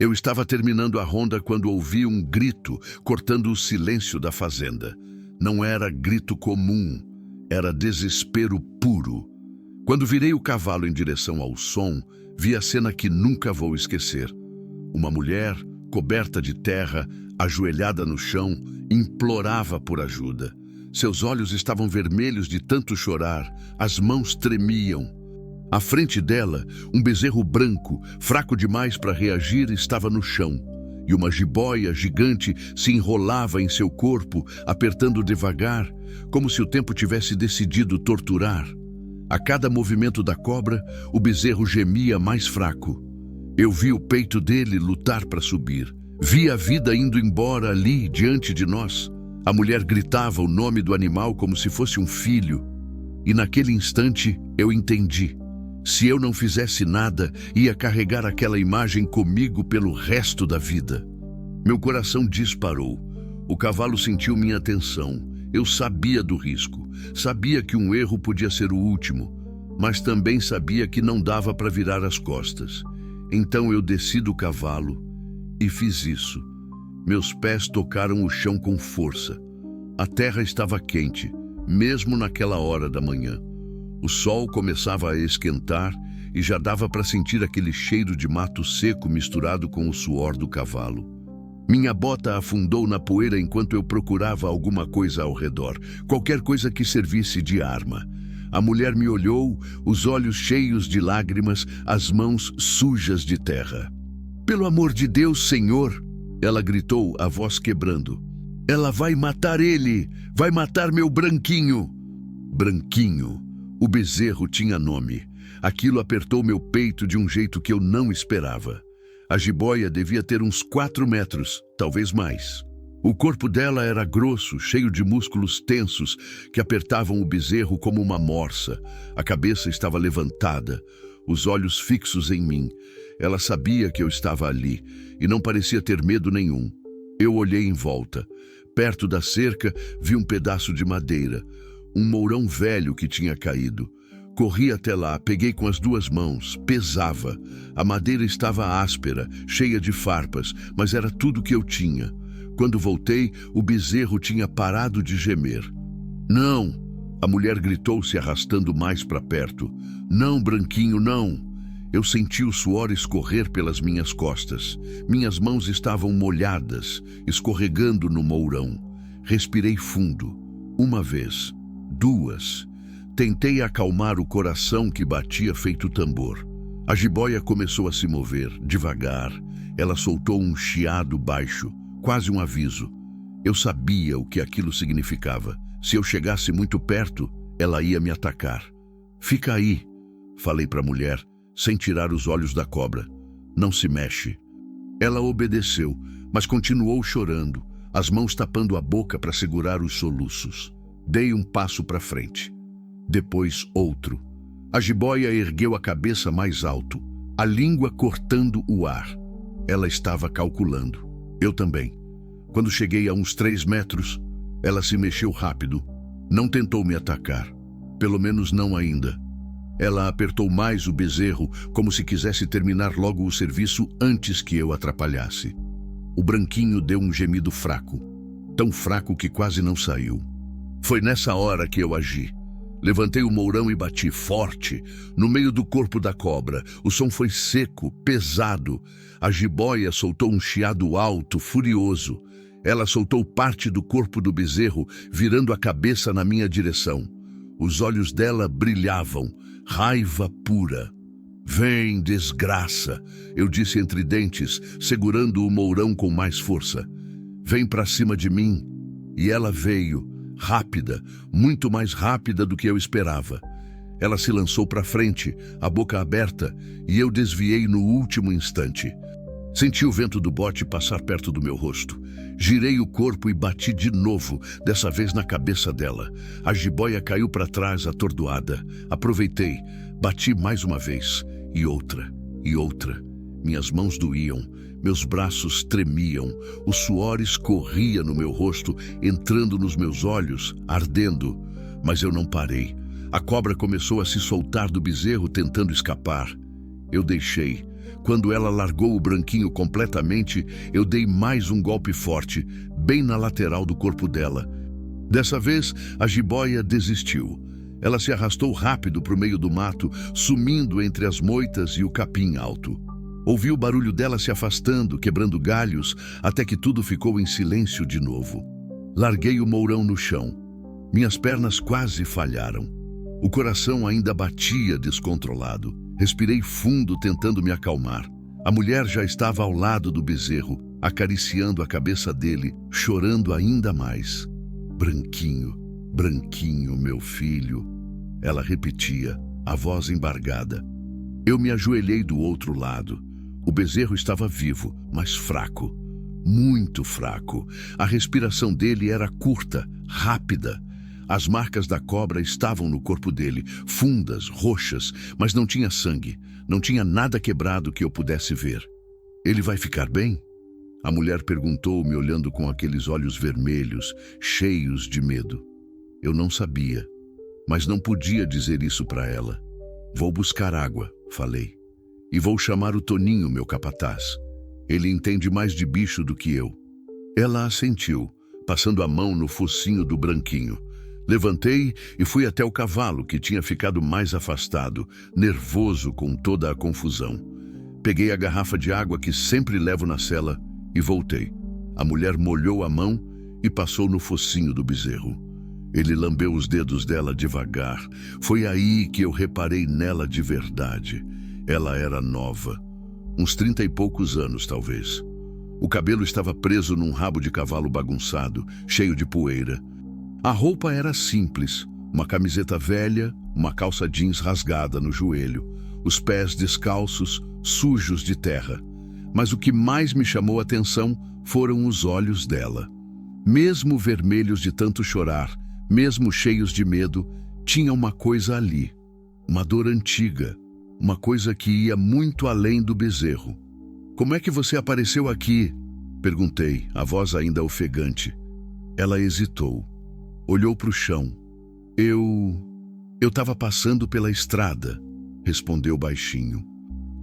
Eu estava terminando a ronda quando ouvi um grito cortando o silêncio da fazenda. Não era grito comum, era desespero puro. Quando virei o cavalo em direção ao som, vi a cena que nunca vou esquecer. Uma mulher, coberta de terra, ajoelhada no chão, implorava por ajuda. Seus olhos estavam vermelhos de tanto chorar, as mãos tremiam. À frente dela, um bezerro branco, fraco demais para reagir, estava no chão. E uma jiboia gigante se enrolava em seu corpo, apertando devagar, como se o tempo tivesse decidido torturar. A cada movimento da cobra, o bezerro gemia mais fraco. Eu vi o peito dele lutar para subir. Vi a vida indo embora ali, diante de nós. A mulher gritava o nome do animal como se fosse um filho. E naquele instante, eu entendi. Se eu não fizesse nada, ia carregar aquela imagem comigo pelo resto da vida. Meu coração disparou. O cavalo sentiu minha atenção. Eu sabia do risco. Sabia que um erro podia ser o último, mas também sabia que não dava para virar as costas. Então eu desci do cavalo e fiz isso. Meus pés tocaram o chão com força. A terra estava quente, mesmo naquela hora da manhã. O sol começava a esquentar e já dava para sentir aquele cheiro de mato seco misturado com o suor do cavalo. Minha bota afundou na poeira enquanto eu procurava alguma coisa ao redor, qualquer coisa que servisse de arma. A mulher me olhou, os olhos cheios de lágrimas, as mãos sujas de terra. "Pelo amor de Deus, Senhor!" ela gritou, a voz quebrando. "Ela vai matar ele! Vai matar meu Branquinho!" Branquinho. O bezerro tinha nome. Aquilo apertou meu peito de um jeito que eu não esperava. A jiboia devia ter uns 4 metros, talvez mais. O corpo dela era grosso, cheio de músculos tensos que apertavam o bezerro como uma morsa. A cabeça estava levantada, os olhos fixos em mim. Ela sabia que eu estava ali e não parecia ter medo nenhum. Eu olhei em volta. Perto da cerca, vi um pedaço de madeira, um mourão velho que tinha caído. Corri até lá, peguei com as 2 mãos, pesava. A madeira estava áspera, cheia de farpas, mas era tudo que eu tinha. Quando voltei, o bezerro tinha parado de gemer. "Não!" A mulher gritou, se arrastando mais para perto. "Não, Branquinho, não!" Eu senti o suor escorrer pelas minhas costas. Minhas mãos estavam molhadas, escorregando no mourão. Respirei fundo. 1 vez, 2. Tentei acalmar o coração que batia feito tambor. A jiboia começou a se mover, devagar. Ela soltou um chiado baixo, quase um aviso. Eu sabia o que aquilo significava. Se eu chegasse muito perto, ela ia me atacar. "Fica aí", falei para a mulher, sem tirar os olhos da cobra. "Não se mexe." Ela obedeceu, mas continuou chorando, as mãos tapando a boca para segurar os soluços. Dei um passo para frente. Depois outro. A jiboia ergueu a cabeça mais alto, a língua cortando o ar. Ela estava calculando. Eu também. Quando cheguei a uns 3 metros, ela se mexeu rápido. Não tentou me atacar. Pelo menos não ainda. Ela apertou mais o bezerro, como se quisesse terminar logo o serviço antes que eu atrapalhasse. O Branquinho deu um gemido fraco. Tão fraco que quase não saiu. Foi nessa hora que eu agi. Levantei o mourão e bati forte, no meio do corpo da cobra. O som foi seco, pesado. A jiboia soltou um chiado alto, furioso. Ela soltou parte do corpo do bezerro, virando a cabeça na minha direção. Os olhos dela brilhavam, raiva pura. "Vem, desgraça", eu disse entre dentes, segurando o mourão com mais força. "Vem para cima de mim." E ela veio. Rápida, muito mais rápida do que eu esperava. Ela se lançou para frente, a boca aberta, e eu desviei no último instante. Senti o vento do bote passar perto do meu rosto. Girei o corpo e bati de novo, dessa vez na cabeça dela. A jiboia caiu para trás, atordoada. Aproveitei, bati mais uma vez, e outra, e outra. Minhas mãos doíam, meus braços tremiam, o suor escorria no meu rosto, entrando nos meus olhos, ardendo. Mas eu não parei. A cobra começou a se soltar do bezerro, tentando escapar. Eu deixei. Quando ela largou o branquinho completamente, eu dei mais um golpe forte, bem na lateral do corpo dela. Dessa vez, a jiboia desistiu. Ela se arrastou rápido para o meio do mato, sumindo entre as moitas e o capim alto. Ouvi o barulho dela se afastando, quebrando galhos, até que tudo ficou em silêncio de novo. Larguei o mourão no chão. Minhas pernas quase falharam. O coração ainda batia descontrolado. Respirei fundo, tentando me acalmar. A mulher já estava ao lado do bezerro, acariciando a cabeça dele, chorando ainda mais. Branquinho, branquinho, meu filho. Ela repetia, a voz embargada. Eu me ajoelhei do outro lado. O bezerro estava vivo, mas fraco. Muito fraco. A respiração dele era curta, rápida. As marcas da cobra estavam no corpo dele, fundas, roxas, mas não tinha sangue. Não tinha nada quebrado que eu pudesse ver. Ele vai ficar bem? A mulher perguntou, me olhando com aqueles olhos vermelhos, cheios de medo. Eu não sabia, mas não podia dizer isso para ela. Vou buscar água, falei. E vou chamar o Toninho, meu capataz. Ele entende mais de bicho do que eu. Ela assentiu, passando a mão no focinho do branquinho. Levantei e fui até o cavalo, que tinha ficado mais afastado, nervoso com toda a confusão. Peguei a garrafa de água que sempre levo na sela e voltei. A mulher molhou a mão e passou no focinho do bezerro. Ele lambeu os dedos dela devagar. Foi aí que eu reparei nela de verdade. Ela era nova, uns 30 e poucos anos, talvez. O cabelo estava preso num rabo de cavalo bagunçado, cheio de poeira. A roupa era simples, uma camiseta velha, uma calça jeans rasgada no joelho, os pés descalços, sujos de terra. Mas o que mais me chamou a atenção foram os olhos dela. Mesmo vermelhos de tanto chorar, mesmo cheios de medo, tinha uma coisa ali, uma dor antiga, uma coisa que ia muito além do bezerro. Como é que você apareceu aqui? Perguntei, a voz ainda ofegante. Ela hesitou. Olhou para o chão. Eu estava passando pela estrada, respondeu baixinho.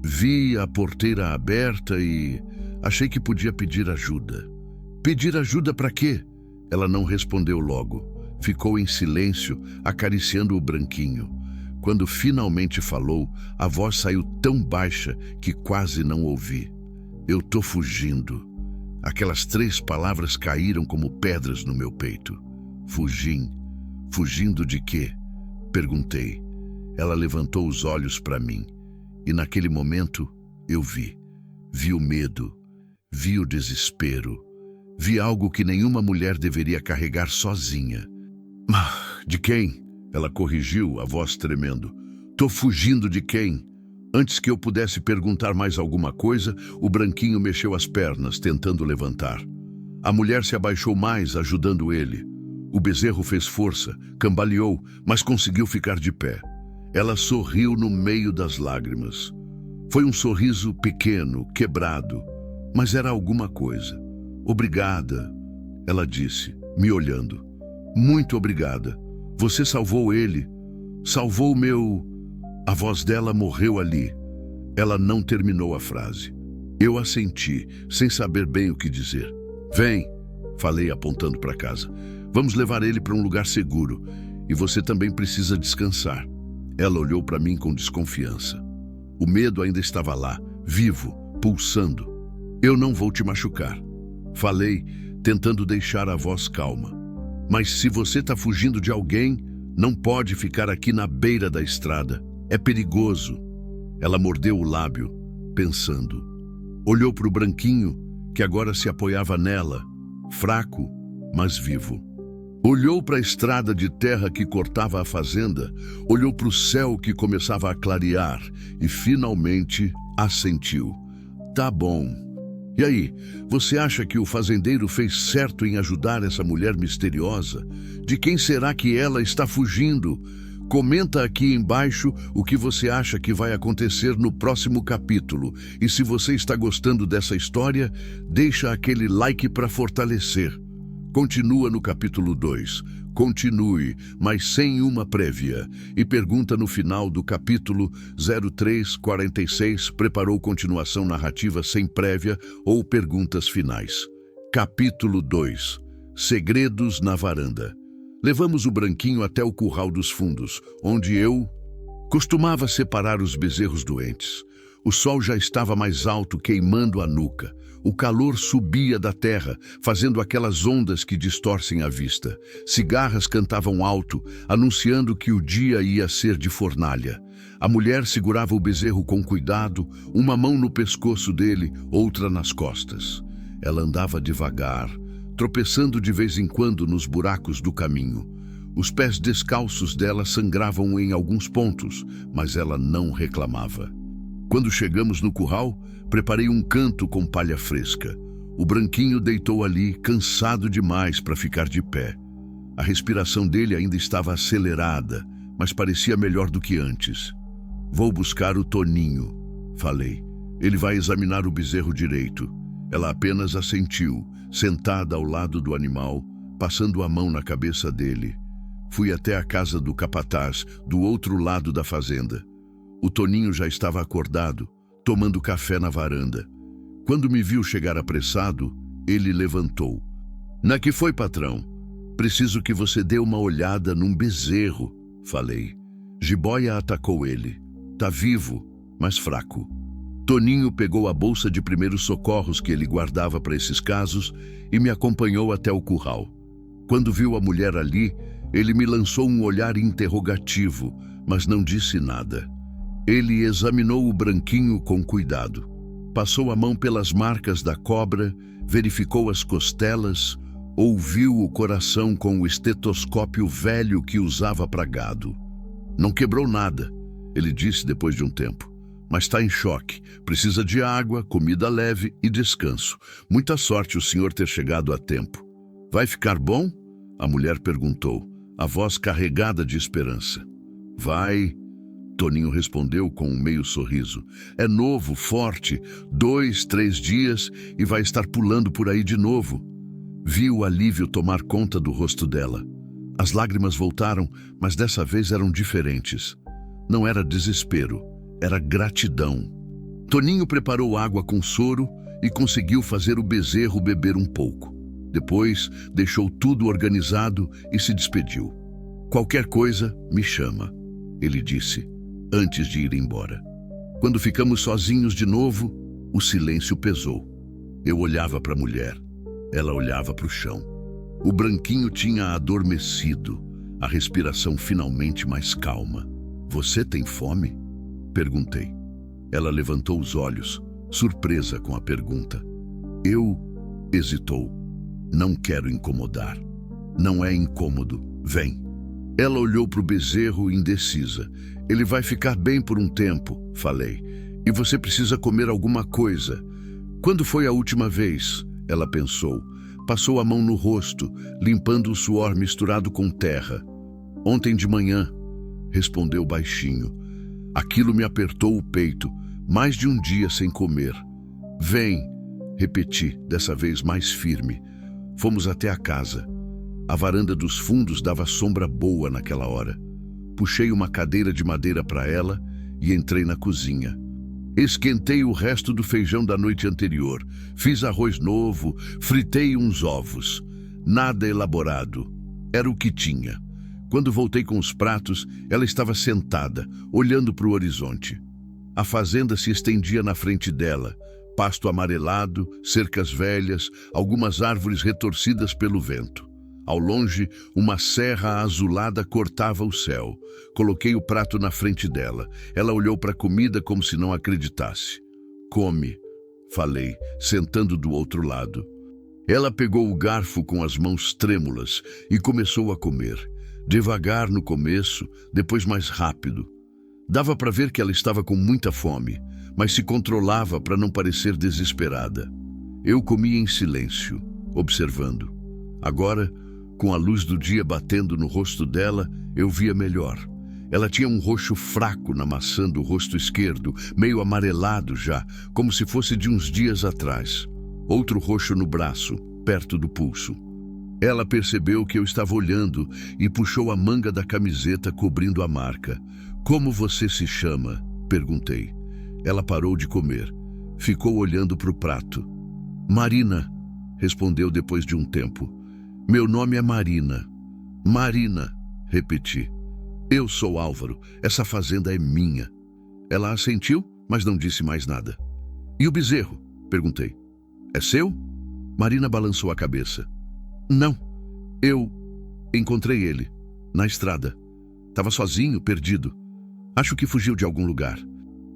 Vi a porteira aberta e achei que podia pedir ajuda. Pedir ajuda para quê? Ela não respondeu logo. Ficou em silêncio, acariciando o branquinho. Quando finalmente falou, a voz saiu tão baixa que quase não ouvi. Eu tô fugindo. Aquelas 3 palavras caíram como pedras no meu peito. Fugindo de quê? Perguntei. Ela levantou os olhos para mim. E naquele momento, eu vi. Vi o medo. Vi o desespero. Vi algo que nenhuma mulher deveria carregar sozinha. De quem? Ela corrigiu, a voz tremendo. Tô fugindo de quem? Antes que eu pudesse perguntar mais alguma coisa, o branquinho mexeu as pernas, tentando levantar. A mulher se abaixou mais, ajudando ele. O bezerro fez força, cambaleou, mas conseguiu ficar de pé. Ela sorriu no meio das lágrimas. Foi um sorriso pequeno, quebrado, mas era alguma coisa. Obrigada, ela disse, me olhando. Muito obrigada. Você salvou ele. Salvou o meu... A voz dela morreu ali. Ela não terminou a frase. Eu assenti, sem saber bem o que dizer. Vem, falei apontando para casa. Vamos levar ele para um lugar seguro. E você também precisa descansar. Ela olhou para mim com desconfiança. O medo ainda estava lá, vivo, pulsando. Eu não vou te machucar. Falei, tentando deixar a voz calma. Mas se você está fugindo de alguém, não pode ficar aqui na beira da estrada. É perigoso. Ela mordeu o lábio, pensando. Olhou para o branquinho, que agora se apoiava nela, fraco, mas vivo. Olhou para a estrada de terra que cortava a fazenda, olhou para o céu que começava a clarear e finalmente assentiu. Tá bom. E aí, você acha que o fazendeiro fez certo em ajudar essa mulher misteriosa? De quem será que ela está fugindo? Comenta aqui embaixo o que você acha que vai acontecer no próximo capítulo. E se você está gostando dessa história, deixa aquele like para fortalecer. Continua no capítulo 2. Continue, mas sem uma prévia. E pergunta no final do capítulo 0346, preparou continuação narrativa sem prévia ou perguntas finais. Capítulo 2. Segredos na varanda. Levamos o Branquinho até o curral dos fundos, onde eu costumava separar os bezerros doentes. O sol já estava mais alto, queimando a nuca. O calor subia da terra, fazendo aquelas ondas que distorcem a vista. Cigarras cantavam alto, anunciando que o dia ia ser de fornalha. A mulher segurava o bezerro com cuidado, uma mão no pescoço dele, outra nas costas. Ela andava devagar, tropeçando de vez em quando nos buracos do caminho. Os pés descalços dela sangravam em alguns pontos, mas ela não reclamava. Quando chegamos no curral, preparei um canto com palha fresca. O Branquinho deitou ali, cansado demais para ficar de pé. A respiração dele ainda estava acelerada, mas parecia melhor do que antes. Vou buscar o Toninho, falei. Ele vai examinar o bezerro direito. Ela apenas assentiu, sentada ao lado do animal, passando a mão na cabeça dele. Fui até a casa do capataz, do outro lado da fazenda. O Toninho já estava acordado, tomando café na varanda. Quando me viu chegar apressado, ele levantou. "Na que foi, patrão? Preciso que você dê uma olhada num bezerro", falei. Jiboia atacou ele. "Tá vivo, mas fraco." Toninho pegou a bolsa de primeiros socorros que ele guardava para esses casos e me acompanhou até o curral. Quando viu a mulher ali, ele me lançou um olhar interrogativo, mas não disse nada. Ele examinou o Branquinho com cuidado. Passou a mão pelas marcas da cobra, verificou as costelas, ouviu o coração com o estetoscópio velho que usava para gado. "Não quebrou nada", ele disse depois de um tempo. "Mas está em choque. Precisa de água, comida leve e descanso. Muita sorte o senhor ter chegado a tempo." "Vai ficar bom?" a mulher perguntou, a voz carregada de esperança. "Vai", Toninho respondeu com um meio sorriso. "É novo, forte, 2, 3 dias e vai estar pulando por aí de novo." Vi o alívio tomar conta do rosto dela. As lágrimas voltaram, mas dessa vez eram diferentes. Não era desespero, era gratidão. Toninho preparou água com soro e conseguiu fazer o bezerro beber um pouco. Depois, deixou tudo organizado e se despediu. "Qualquer coisa, me chama", ele disse, antes de ir embora. Quando ficamos sozinhos de novo, o silêncio pesou. Eu olhava para a mulher, ela olhava para o chão. O Branquinho tinha adormecido, a respiração finalmente mais calma. "Você tem fome?" perguntei. Ela levantou os olhos, surpresa com a pergunta. Eu hesitou. "Não quero incomodar." "Não é incômodo, vem." Ela olhou para o bezerro indecisa. "Ele vai ficar bem por um tempo", falei. "E você precisa comer alguma coisa." "Quando foi a última vez?" ela pensou. Passou a mão no rosto, limpando o suor misturado com terra. "Ontem de manhã", respondeu baixinho. Aquilo me apertou o peito, mais de um dia sem comer. "Vem", repeti, dessa vez mais firme. Fomos até a casa. A varanda dos fundos dava sombra boa naquela hora. Puxei uma cadeira de madeira para ela e entrei na cozinha. Esquentei o resto do feijão da noite anterior. Fiz arroz novo, fritei uns ovos. Nada elaborado. Era o que tinha. Quando voltei com os pratos, ela estava sentada, olhando para o horizonte. A fazenda se estendia na frente dela. Pasto amarelado, cercas velhas, algumas árvores retorcidas pelo vento. Ao longe, uma serra azulada cortava o céu. Coloquei o prato na frente dela. Ela olhou para a comida como se não acreditasse. "Come", falei, sentando do outro lado. Ela pegou o garfo com as mãos trêmulas e começou a comer. Devagar no começo, depois mais rápido. Dava para ver que ela estava com muita fome, mas se controlava para não parecer desesperada. Eu comia em silêncio, observando. Agora, com a luz do dia batendo no rosto dela, eu via melhor. Ela tinha um roxo fraco na maçã do rosto esquerdo, meio amarelado já, como se fosse de uns dias atrás. Outro roxo no braço, perto do pulso. Ela percebeu que eu estava olhando e puxou a manga da camiseta cobrindo a marca. Como você se chama? Perguntei. Ela parou de comer. Ficou olhando para o prato. Marina, respondeu depois de um tempo. Meu nome é Marina. Marina, repeti. Eu sou Álvaro. Essa fazenda é minha. Ela assentiu, mas não disse mais nada. E o bezerro? Perguntei. É seu? Marina balançou a cabeça. Não. Eu encontrei ele, na estrada. Estava sozinho, perdido. Acho que fugiu de algum lugar.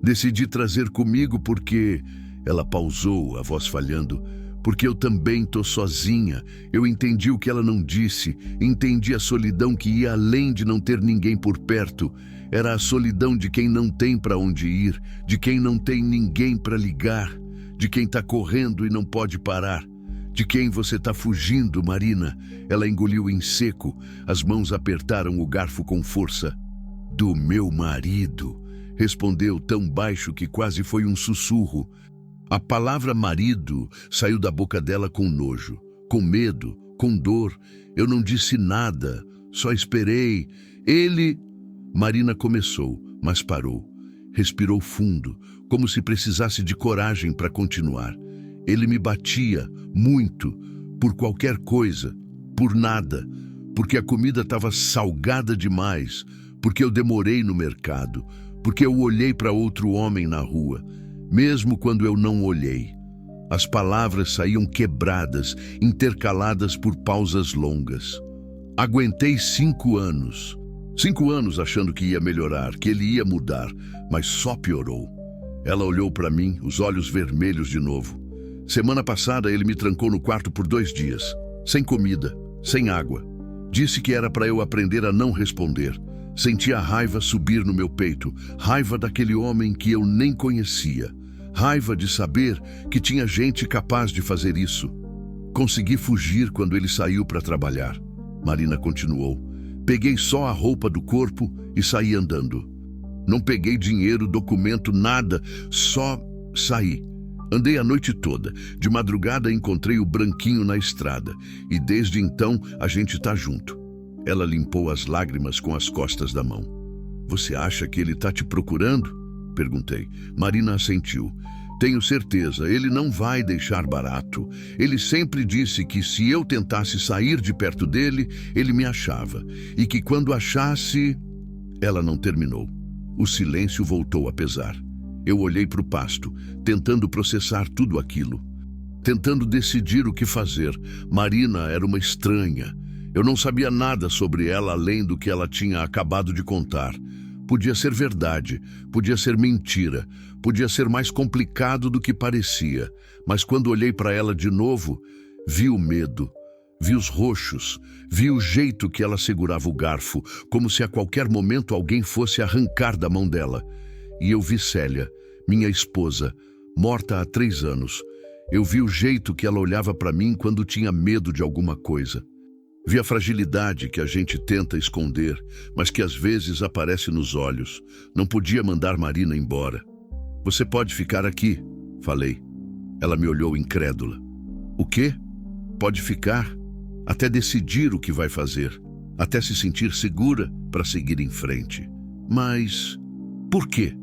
Decidi trazer comigo porque... Ela pausou, a voz falhando. Porque eu também tô sozinha. Eu entendi o que ela não disse. Entendi a solidão que ia além de não ter ninguém por perto. Era a solidão de quem não tem para onde ir, de quem não tem ninguém para ligar, de quem tá correndo e não pode parar. De quem você tá fugindo, Marina? Ela engoliu em seco. As mãos apertaram o garfo com força. Do meu marido, respondeu tão baixo que quase foi um sussurro. A palavra marido saiu da boca dela com nojo, com medo, com dor. Eu não disse nada, só esperei. Ele... Marina começou, mas parou. Respirou fundo, como se precisasse de coragem para continuar. Ele me batia, muito, por qualquer coisa, por nada, porque a comida estava salgada demais, porque eu demorei no mercado, porque eu olhei para outro homem na rua, mesmo quando eu não olhei. As palavras saíam quebradas, intercaladas por pausas longas. Aguentei 5 anos. 5 anos achando que ia melhorar, que ele ia mudar, mas só piorou. Ela olhou para mim, os olhos vermelhos de novo. Semana passada ele me trancou no quarto por 2 dias, sem comida, sem água. Disse que era para eu aprender a não responder. Senti a raiva subir no meu peito, raiva daquele homem que eu nem conhecia. Raiva de saber que tinha gente capaz de fazer isso. Consegui fugir quando ele saiu para trabalhar. Marina continuou. Peguei só a roupa do corpo e saí andando. Não peguei dinheiro, documento, nada, só saí. Andei a noite toda. De madrugada encontrei o Branquinho na estrada. E desde então a gente tá junto. Ela limpou as lágrimas com as costas da mão. Você acha que ele tá te procurando? Perguntei. Marina assentiu. Tenho certeza, ele não vai deixar barato. Ele sempre disse que se eu tentasse sair de perto dele, ele me achava. E que quando achasse... Ela não terminou. O silêncio voltou a pesar. Eu olhei para o pasto, tentando processar tudo aquilo. Tentando decidir o que fazer. Marina era uma estranha. Eu não sabia nada sobre ela além do que ela tinha acabado de contar. Podia ser verdade, podia ser mentira, podia ser mais complicado do que parecia. Mas quando olhei para ela de novo, vi o medo, vi os roxos, vi o jeito que ela segurava o garfo, como se a qualquer momento alguém fosse arrancar da mão dela. E eu vi Célia, minha esposa, morta há 3 anos. Eu vi o jeito que ela olhava para mim quando tinha medo de alguma coisa. Vi a fragilidade que a gente tenta esconder, mas que às vezes aparece nos olhos. Não podia mandar Marina embora. Você pode ficar aqui, falei. Ela me olhou incrédula. O quê? Pode ficar? Até decidir o que vai fazer. Até se sentir segura para seguir em frente. Mas por quê?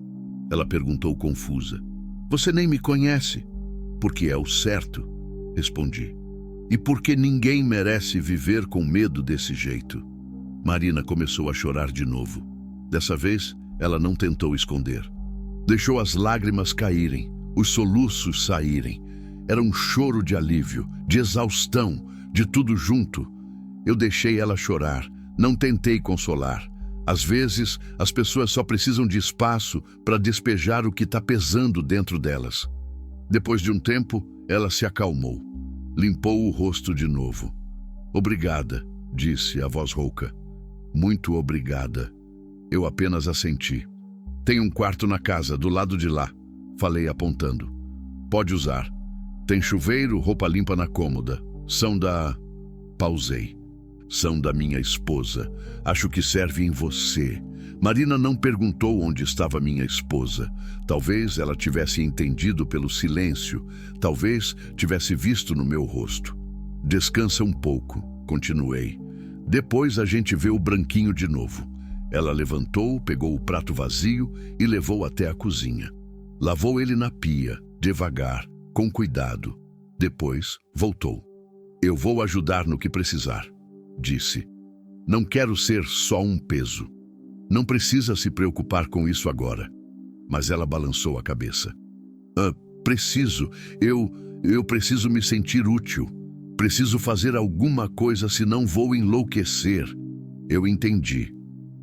Ela perguntou confusa. Você nem me conhece. Porque é o certo, respondi. E porque ninguém merece viver com medo desse jeito. Marina começou a chorar de novo. Dessa vez, ela não tentou esconder. Deixou as lágrimas caírem, os soluços saírem. Era um choro de alívio, de exaustão, de tudo junto. Eu deixei ela chorar, não tentei consolar. Às vezes, as pessoas só precisam de espaço para despejar o que está pesando dentro delas. Depois de um tempo, ela se acalmou. Limpou o rosto de novo. Obrigada, disse a voz rouca. Muito obrigada. Eu apenas assenti. Tem um quarto na casa, do lado de lá, falei apontando. Pode usar. Tem chuveiro, roupa limpa na cômoda. São da... Pausei. São da minha esposa. Acho que serve em você. Marina não perguntou onde estava minha esposa. Talvez ela tivesse entendido pelo silêncio. Talvez tivesse visto no meu rosto. Descansa um pouco. continuei. Depois a gente vê o branquinho de novo. Ela levantou, pegou o prato vazio e levou até a cozinha. Lavou ele na pia, devagar, com cuidado. Depois voltou. Eu vou ajudar no que precisar, disse. Não quero ser só um peso. Não precisa se preocupar com isso agora. Mas ela balançou a cabeça. Preciso. Eu preciso me sentir útil. Preciso fazer alguma coisa, senão vou enlouquecer. Eu entendi.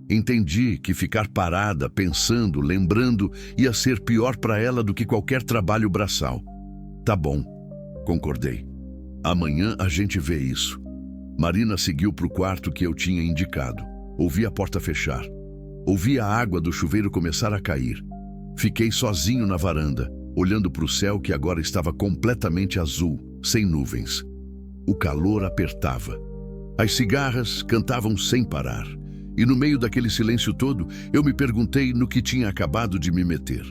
Entendi que ficar parada, pensando, lembrando, ia ser pior para ela do que qualquer trabalho braçal. Tá bom, concordei. Amanhã a gente vê isso. Marina seguiu para o quarto que eu tinha indicado. Ouvi a porta fechar. Ouvi a água do chuveiro começar a cair. Fiquei sozinho na varanda, olhando para o céu que agora estava completamente azul, sem nuvens. O calor apertava. As cigarras cantavam sem parar. E no meio daquele silêncio todo, eu me perguntei no que tinha acabado de me meter.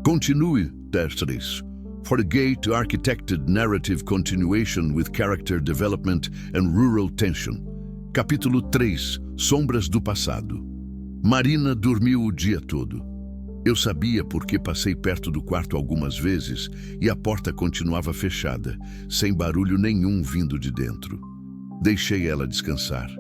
Continue, Tertres. For a gate architected narrative continuation with character development and rural tension. Capítulo 3. Sombras do passado. Marina dormiu o dia todo. Eu sabia porque passei perto do quarto algumas vezes e a porta continuava fechada, sem barulho nenhum vindo de dentro. Deixei ela descansar.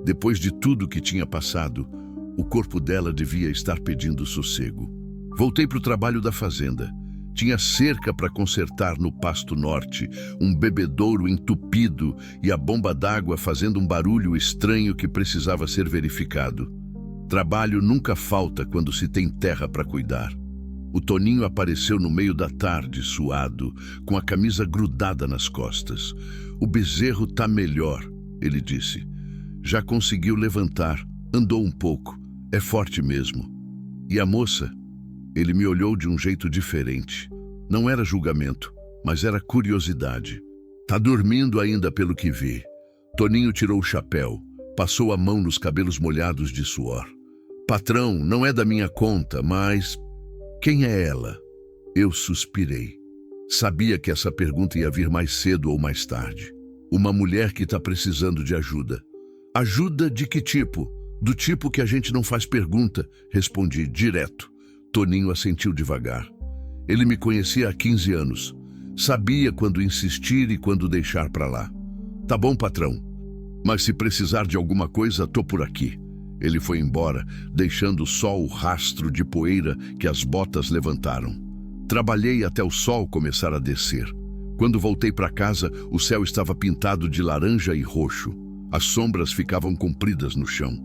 Depois de tudo que tinha passado, o corpo dela devia estar pedindo sossego. Voltei para o trabalho da fazenda. Tinha cerca para consertar no pasto norte, um bebedouro entupido e a bomba d'água fazendo um barulho estranho que precisava ser verificado. Trabalho nunca falta quando se tem terra para cuidar. O Toninho apareceu no meio da tarde, suado, com a camisa grudada nas costas. "O bezerro tá melhor", ele disse. "Já conseguiu levantar, andou um pouco, é forte mesmo." "E a moça?" Ele me olhou de um jeito diferente. Não era julgamento, mas era curiosidade. "Tá dormindo ainda pelo que vi." Toninho tirou o chapéu, passou a mão nos cabelos molhados de suor. "Patrão, não é da minha conta, mas... quem é ela?" Eu suspirei. Sabia que essa pergunta ia vir mais cedo ou mais tarde. "Uma mulher que tá precisando de ajuda." "Ajuda de que tipo?" "Do tipo que a gente não faz pergunta", respondi direto. Toninho assentiu devagar. Ele me conhecia há 15 anos. Sabia quando insistir e quando deixar para lá. "Tá bom, patrão. Mas se precisar de alguma coisa, tô por aqui." Ele foi embora, deixando só o rastro de poeira que as botas levantaram. Trabalhei até o sol começar a descer. Quando voltei para casa, o céu estava pintado de laranja e roxo. As sombras ficavam compridas no chão.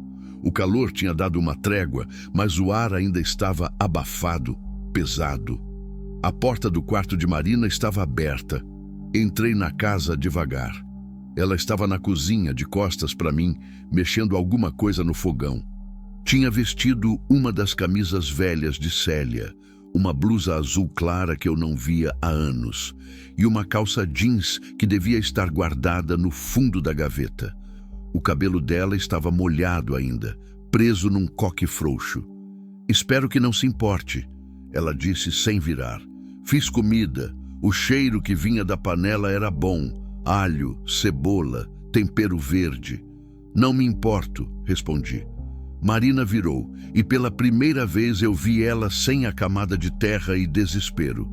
O calor tinha dado uma trégua, mas o ar ainda estava abafado, pesado. A porta do quarto de Marina estava aberta. Entrei na casa devagar. Ela estava na cozinha, de costas para mim, mexendo alguma coisa no fogão. Tinha vestido uma das camisas velhas de Célia, uma blusa azul clara que eu não via há anos, e uma calça jeans que devia estar guardada no fundo da gaveta. O cabelo dela estava molhado ainda, preso num coque frouxo. "Espero que não se importe", ela disse sem virar. "Fiz comida. O cheiro que vinha da panela era bom. Alho, cebola, tempero verde." "Não me importo", respondi. Marina virou, e pela primeira vez eu vi ela sem a camada de terra e desespero.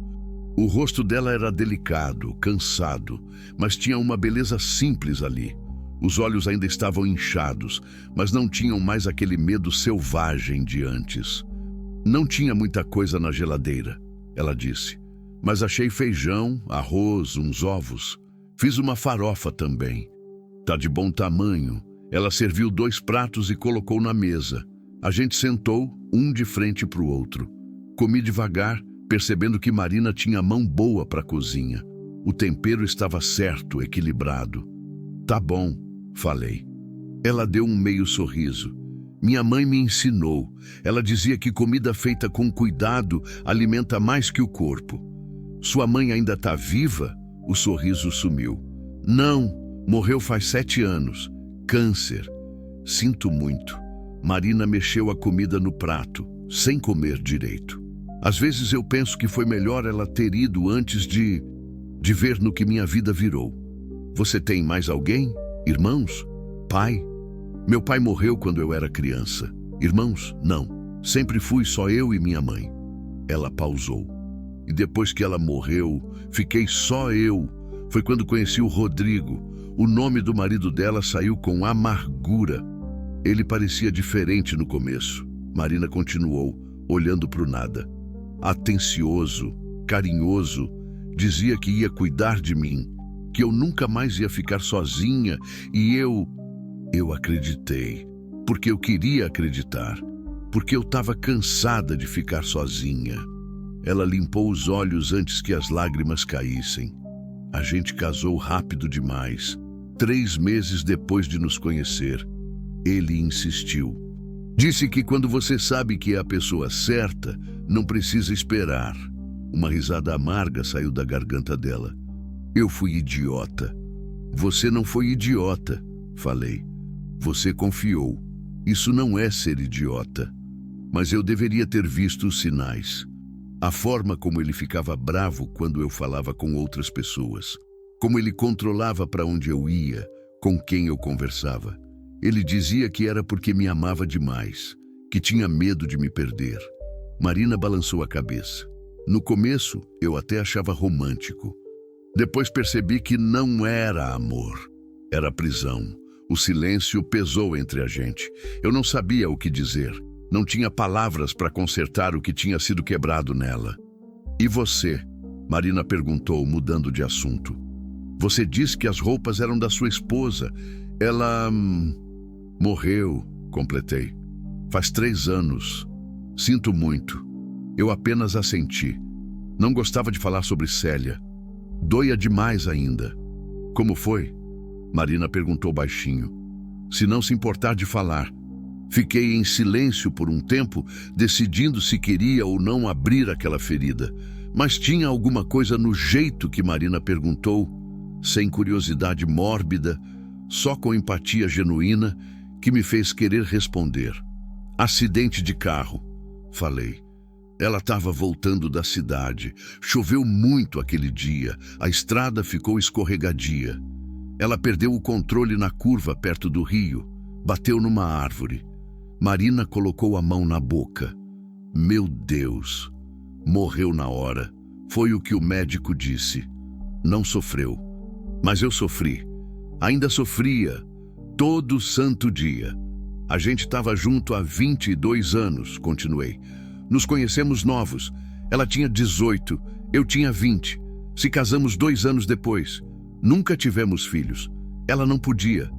O rosto dela era delicado, cansado, mas tinha uma beleza simples ali. Os olhos ainda estavam inchados, mas não tinham mais aquele medo selvagem de antes. "Não tinha muita coisa na geladeira", ela disse, "mas achei feijão, arroz, uns ovos. Fiz uma farofa também. Tá de bom tamanho." Ela serviu 2 pratos e colocou na mesa. A gente sentou, um de frente para o outro. Comi devagar, percebendo que Marina tinha mão boa para a cozinha. O tempero estava certo, equilibrado. "Tá bom", falei. Ela deu um meio sorriso. "Minha mãe me ensinou. Ela dizia que comida feita com cuidado alimenta mais que o corpo." "Sua mãe ainda tá viva?" O sorriso sumiu. "Não, morreu faz 7 anos. Câncer." "Sinto muito." Marina mexeu a comida no prato, sem comer direito. "Às vezes eu penso que foi melhor ela ter ido antes de ver no que minha vida virou." "Você tem mais alguém?" Irmãos? Pai? Meu pai morreu quando eu era criança. Irmãos? Não. Sempre fui só eu e minha mãe. Ela pausou. E depois que ela morreu, fiquei só eu. Foi quando conheci o Rodrigo. O nome do marido dela saiu com amargura. Ele parecia diferente no começo. Marina continuou, olhando para o nada. Atencioso, carinhoso, dizia que ia cuidar de mim, que eu nunca mais ia ficar sozinha, e eu acreditei, porque eu queria acreditar, porque eu estava cansada de ficar sozinha. Ela limpou os olhos antes que as lágrimas caíssem. A gente casou rápido demais. 3 meses depois de nos conhecer, ele insistiu. Disse que quando você sabe que é a pessoa certa, não precisa esperar. Uma risada amarga saiu da garganta dela. Eu fui idiota. Você não foi idiota, falei. Você confiou. Isso não é ser idiota. Mas eu deveria ter visto os sinais. A forma como ele ficava bravo quando eu falava com outras pessoas. Como ele controlava para onde eu ia, com quem eu conversava. Ele dizia que era porque me amava demais, que tinha medo de me perder. Marina balançou a cabeça. No começo, eu até achava romântico. Depois percebi que não era amor, era prisão. O silêncio pesou entre a gente. Eu não sabia o que dizer. Não tinha palavras para consertar o que tinha sido quebrado nela. E você? Marina perguntou, mudando de assunto. Você disse que as roupas eram da sua esposa. Ela... morreu, completei. Faz 3 anos. Sinto muito. Eu apenas assenti. Não gostava de falar sobre Célia. Doía demais ainda. Como foi? Marina perguntou baixinho. Se não se importar de falar. Fiquei em silêncio por um tempo, decidindo se queria ou não abrir aquela ferida. Mas tinha alguma coisa no jeito que Marina perguntou, sem curiosidade mórbida, só com empatia genuína, que me fez querer responder. Acidente de carro, falei. Ela estava voltando da cidade. Choveu muito aquele dia. A estrada ficou escorregadia. Ela perdeu o controle na curva perto do rio. Bateu numa árvore. Marina colocou a mão na boca. Meu Deus! Morreu na hora. Foi o que o médico disse. Não sofreu. Mas eu sofri. Ainda sofria. Todo santo dia. A gente estava junto há 22 anos, continuei. Nos conhecemos novos. Ela tinha 18, eu tinha 20. Se casamos 2 anos depois. Nunca tivemos filhos. Ela não podia.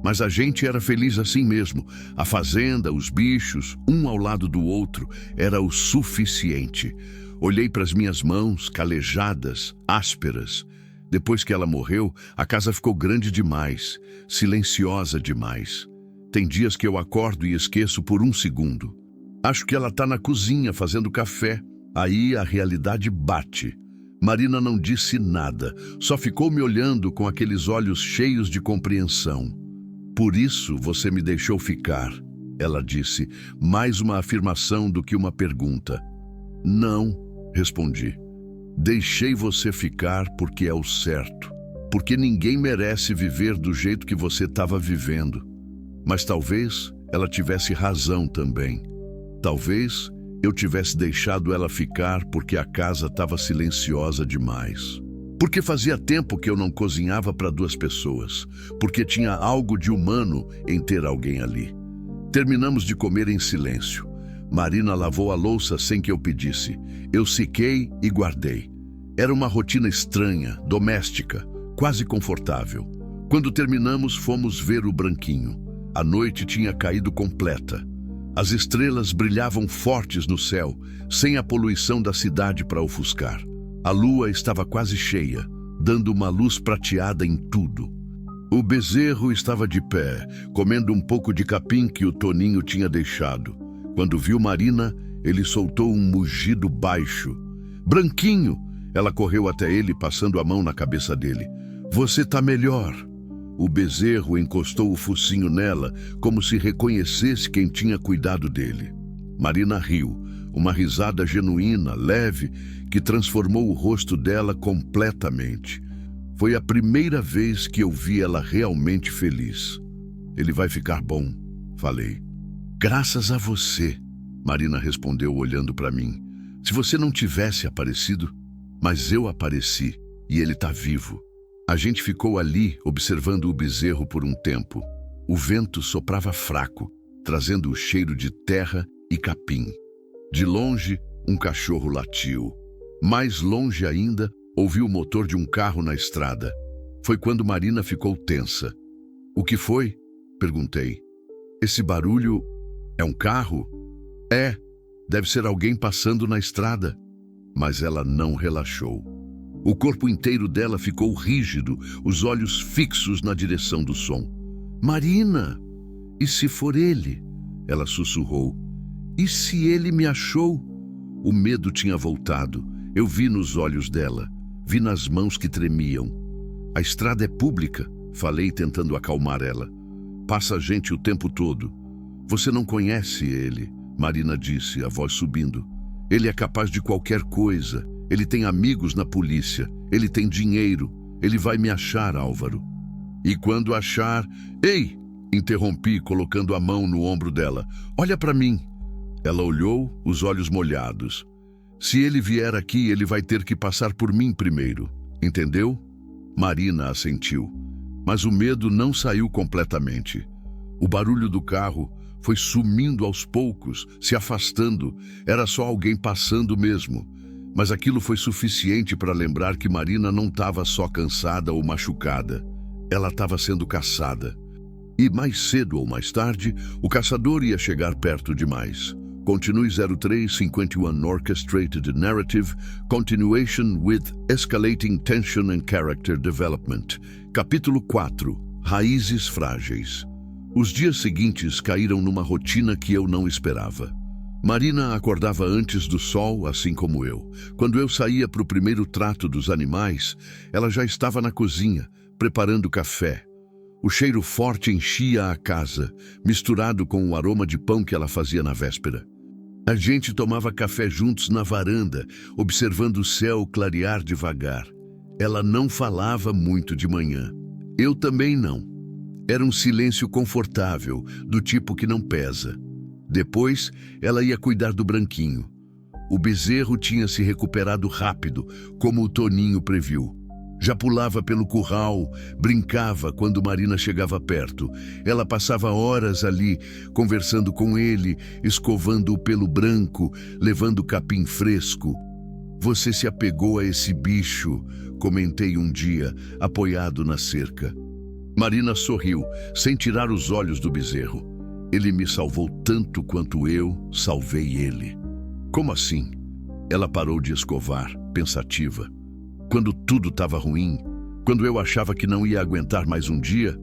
Mas a gente era feliz assim mesmo. A fazenda, os bichos, um ao lado do outro, era o suficiente. Olhei para as minhas mãos, calejadas, ásperas. Depois que ela morreu, a casa ficou grande demais, silenciosa demais. Tem dias que eu acordo e esqueço por 1 segundo. Acho que ela está na cozinha fazendo café. Aí a realidade bate. Marina não disse nada, só ficou me olhando com aqueles olhos cheios de compreensão. Por isso você me deixou ficar, ela disse, mais uma afirmação do que uma pergunta. Não, respondi. Deixei você ficar porque é o certo, porque ninguém merece viver do jeito que você estava vivendo. Mas talvez ela tivesse razão também. Talvez eu tivesse deixado ela ficar porque a casa estava silenciosa demais. Porque fazia tempo que eu não cozinhava para 2 pessoas, porque tinha algo de humano em ter alguém ali. Terminamos de comer em silêncio. Marina lavou a louça sem que eu pedisse. Eu sequei e guardei. Era uma rotina estranha, doméstica, quase confortável. Quando terminamos, fomos ver o branquinho. A noite tinha caído completa. As estrelas brilhavam fortes no céu, sem a poluição da cidade para ofuscar. A lua estava quase cheia, dando uma luz prateada em tudo. O bezerro estava de pé, comendo um pouco de capim que o Toninho tinha deixado. Quando viu Marina, ele soltou um mugido baixo. Branquinho! Ela correu até ele, passando a mão na cabeça dele. Você tá melhor. O bezerro encostou o focinho nela, como se reconhecesse quem tinha cuidado dele. Marina riu, uma risada genuína, leve, que transformou o rosto dela completamente. Foi a primeira vez que eu vi ela realmente feliz. Ele vai ficar bom, falei. Graças a você, Marina respondeu olhando para mim. Se você não tivesse aparecido, mas eu apareci e ele está vivo. A gente ficou ali observando o bezerro por um tempo. O vento soprava fraco, trazendo o cheiro de terra e capim. De longe, um cachorro latiu. Mais longe ainda, ouvi o motor de um carro na estrada. Foi quando Marina ficou tensa. O que foi? Perguntei. Esse barulho é um carro? É, deve ser alguém passando na estrada. Mas ela não relaxou. O corpo inteiro dela ficou rígido, os olhos fixos na direção do som. Marina! E se for ele? Ela sussurrou. E se ele me achou? O medo tinha voltado. Eu vi nos olhos dela. Vi nas mãos que tremiam. A estrada é pública, falei tentando acalmar ela. Passa gente o tempo todo. Você não conhece ele, Marina disse, a voz subindo. Ele é capaz de qualquer coisa. Ele tem amigos na polícia. Ele tem dinheiro. Ele vai me achar, Álvaro. E quando achar... Ei! Interrompi, colocando a mão no ombro dela. Olha para mim. Ela olhou, os olhos molhados. Se ele vier aqui, ele vai ter que passar por mim primeiro. Entendeu? Marina assentiu. Mas o medo não saiu completamente. O barulho do carro foi sumindo aos poucos, se afastando. Era só alguém passando mesmo. Mas aquilo foi suficiente para lembrar que Marina não estava só cansada ou machucada. Ela estava sendo caçada. E mais cedo ou mais tarde, o caçador ia chegar perto demais. Continue 0351 Orchestrated Narrative, Continuation with Escalating Tension and Character Development. Capítulo 4. Raízes Frágeis. Os dias seguintes caíram numa rotina que eu não esperava. Marina acordava antes do sol, assim como eu. Quando eu saía para o primeiro trato dos animais, ela já estava na cozinha, preparando café. O cheiro forte enchia a casa, misturado com o aroma de pão que ela fazia na véspera. A gente tomava café juntos na varanda, observando o céu clarear devagar. Ela não falava muito de manhã. Eu também não. Era um silêncio confortável, do tipo que não pesa. Depois, ela ia cuidar do Branquinho. O bezerro tinha se recuperado rápido, como o Toninho previu. Já pulava pelo curral, brincava quando Marina chegava perto. Ela passava horas ali, conversando com ele, escovando o pelo branco, levando capim fresco. Você se apegou a esse bicho, comentei um dia, apoiado na cerca. Marina sorriu, sem tirar os olhos do bezerro. Ele me salvou tanto quanto eu salvei ele. Como assim? Ela parou de escovar, pensativa. Quando tudo estava ruim, quando eu achava que não ia aguentar mais um dia,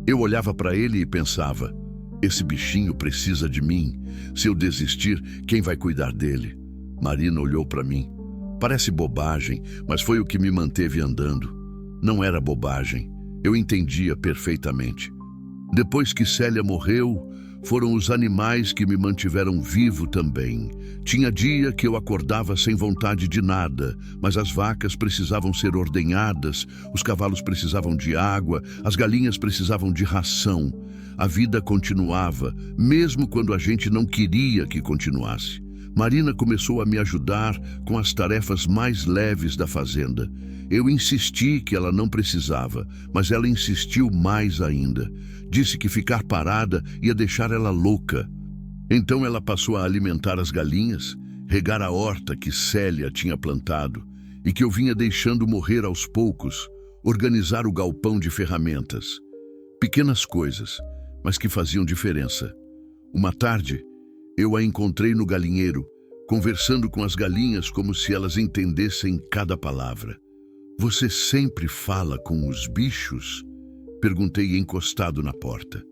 eu olhava para ele e pensava, esse bichinho precisa de mim. Se eu desistir, quem vai cuidar dele? Marina olhou para mim. Parece bobagem, mas foi o que me manteve andando. Não era bobagem. Eu entendia perfeitamente. Depois que Célia morreu, foram os animais que me mantiveram vivo também. Tinha dia que eu acordava sem vontade de nada, mas as vacas precisavam ser ordenhadas, os cavalos precisavam de água, as galinhas precisavam de ração. A vida continuava, mesmo quando a gente não queria que continuasse. Marina começou a me ajudar com as tarefas mais leves da fazenda. Eu insisti que ela não precisava, mas ela insistiu mais ainda. Disse que ficar parada ia deixar ela louca. Então ela passou a alimentar as galinhas, regar a horta que Célia tinha plantado e que eu vinha deixando morrer aos poucos, organizar o galpão de ferramentas. Pequenas coisas, mas que faziam diferença. Uma tarde, eu a encontrei no galinheiro, conversando com as galinhas como se elas entendessem cada palavra. Você sempre fala com os bichos? Perguntei encostado na porta.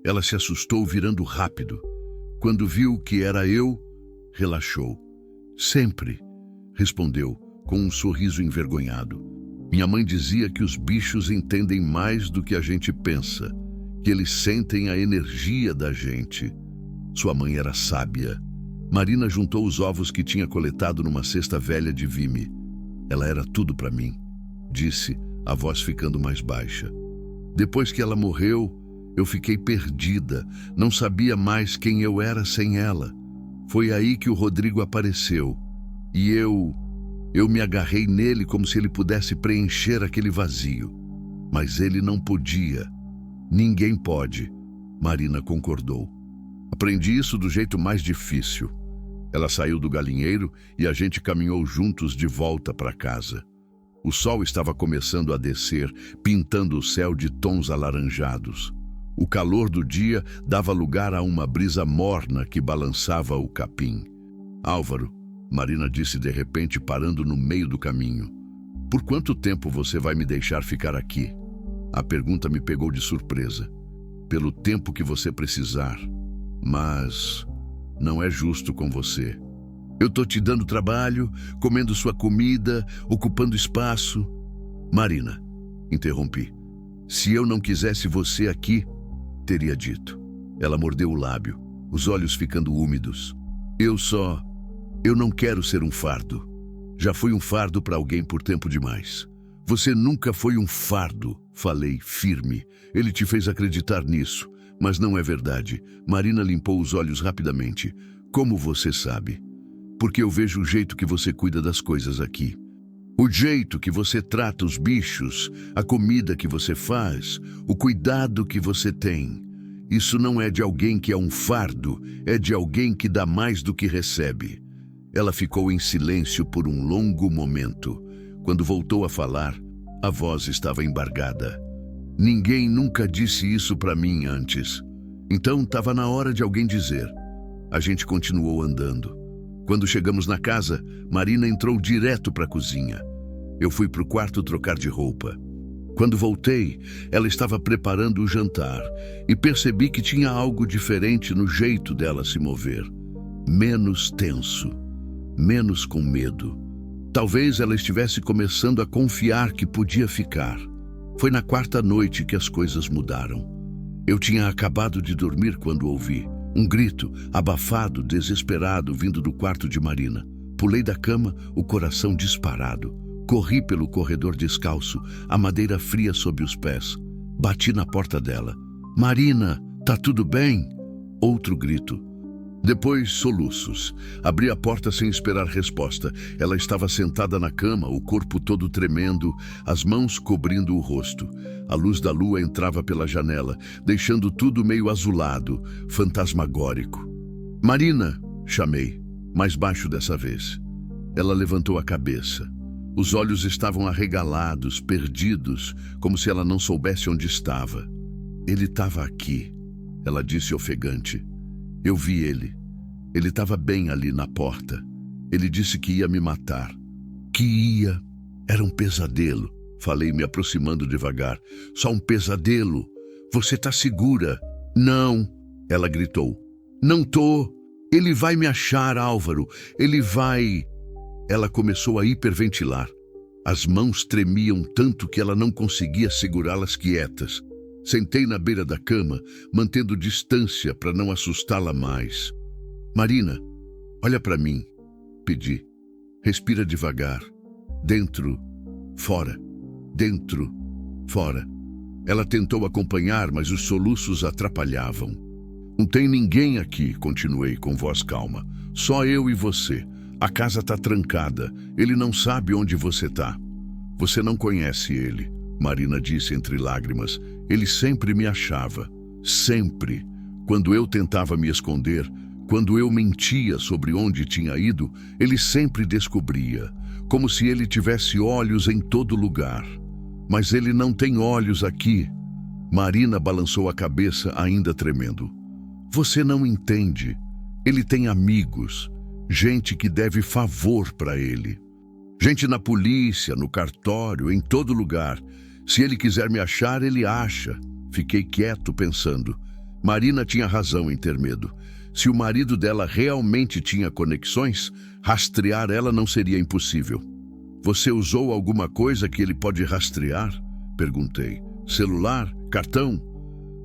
Ela se assustou virando rápido. Quando viu que era eu, relaxou. Sempre, respondeu, com um sorriso envergonhado. Minha mãe dizia que os bichos entendem mais do que a gente pensa, que eles sentem a energia da gente. Sua mãe era sábia. Marina juntou os ovos que tinha coletado numa cesta velha de vime. Ela era tudo para mim, disse, a voz ficando mais baixa. Depois que ela morreu, eu fiquei perdida, não sabia mais quem eu era sem ela. Foi aí que o Rodrigo apareceu, e eu me agarrei nele como se ele pudesse preencher aquele vazio. Mas ele não podia. Ninguém pode, Marina concordou. Aprendi isso do jeito mais difícil. Ela saiu do galinheiro e a gente caminhou juntos de volta para casa. O sol estava começando a descer, pintando o céu de tons alaranjados. O calor do dia dava lugar a uma brisa morna que balançava o capim. Álvaro, Marina disse de repente, parando no meio do caminho. Por quanto tempo você vai me deixar ficar aqui? A pergunta me pegou de surpresa. Pelo tempo que você precisar. Mas não é justo com você. Eu tô te dando trabalho, comendo sua comida, ocupando espaço. Marina, interrompi. Se eu não quisesse você aqui, teria dito. Ela mordeu o lábio, os olhos ficando úmidos. Eu não quero ser um fardo. Já fui um fardo para alguém por tempo demais. Você nunca foi um fardo, falei, firme. Ele te fez acreditar nisso, mas não é verdade. Marina limpou os olhos rapidamente. Como você sabe? Porque eu vejo o jeito que você cuida das coisas aqui. O jeito que você trata os bichos, a comida que você faz, o cuidado que você tem. Isso não é de alguém que é um fardo, é de alguém que dá mais do que recebe. Ela ficou em silêncio por um longo momento. Quando voltou a falar, a voz estava embargada. Ninguém nunca disse isso para mim antes. Então estava na hora de alguém dizer. A gente continuou andando. Quando chegamos na casa, Marina entrou direto para a cozinha. Eu fui para o quarto trocar de roupa. Quando voltei, ela estava preparando o jantar e percebi que tinha algo diferente no jeito dela se mover. Menos tenso, menos com medo. Talvez ela estivesse começando a confiar que podia ficar. Foi na quarta noite que as coisas mudaram. Eu tinha acabado de dormir quando ouvi um grito, abafado, desesperado, vindo do quarto de Marina. Pulei da cama, o coração disparado. Corri pelo corredor descalço, a madeira fria sob os pés. Bati na porta dela. Marina, tá tudo bem? Outro grito. Depois, soluços. Abri a porta sem esperar resposta. Ela estava sentada na cama, o corpo todo tremendo, as mãos cobrindo o rosto. A luz da lua entrava pela janela, deixando tudo meio azulado, fantasmagórico. Marina, chamei, mais baixo dessa vez. Ela levantou a cabeça. Os olhos estavam arregalados, perdidos, como se ela não soubesse onde estava. Ele estava aqui, ela disse ofegante. Eu vi ele. Ele estava bem ali na porta. Ele disse que ia me matar. Que ia. Era um pesadelo. Falei, me aproximando devagar. Só um pesadelo. Você tá segura? Não. Ela gritou. Não tô. Ele vai me achar, Álvaro. Ele vai. Ela começou a hiperventilar. As mãos tremiam tanto que ela não conseguia segurá-las quietas. Sentei na beira da cama, mantendo distância para não assustá-la mais. Marina, olha para mim, pedi. Respira devagar. Dentro, fora. Dentro, fora. Ela tentou acompanhar, mas os soluços atrapalhavam. Não tem ninguém aqui, continuei com voz calma. Só eu e você. A casa tá trancada. Ele não sabe onde você tá. Você não conhece ele, Marina disse entre lágrimas. Ele sempre me achava. Sempre. Quando eu tentava me esconder, quando eu mentia sobre onde tinha ido, ele sempre descobria. Como se ele tivesse olhos em todo lugar. Mas ele não tem olhos aqui. Marina balançou a cabeça, ainda tremendo. Você não entende. Ele tem amigos. Gente que deve favor para ele. Gente na polícia, no cartório, em todo lugar. Se ele quiser me achar, ele acha. Fiquei quieto pensando. Marina tinha razão em ter medo. Se o marido dela realmente tinha conexões, rastrear ela não seria impossível. Você usou alguma coisa que ele pode rastrear? Perguntei. Celular? Cartão?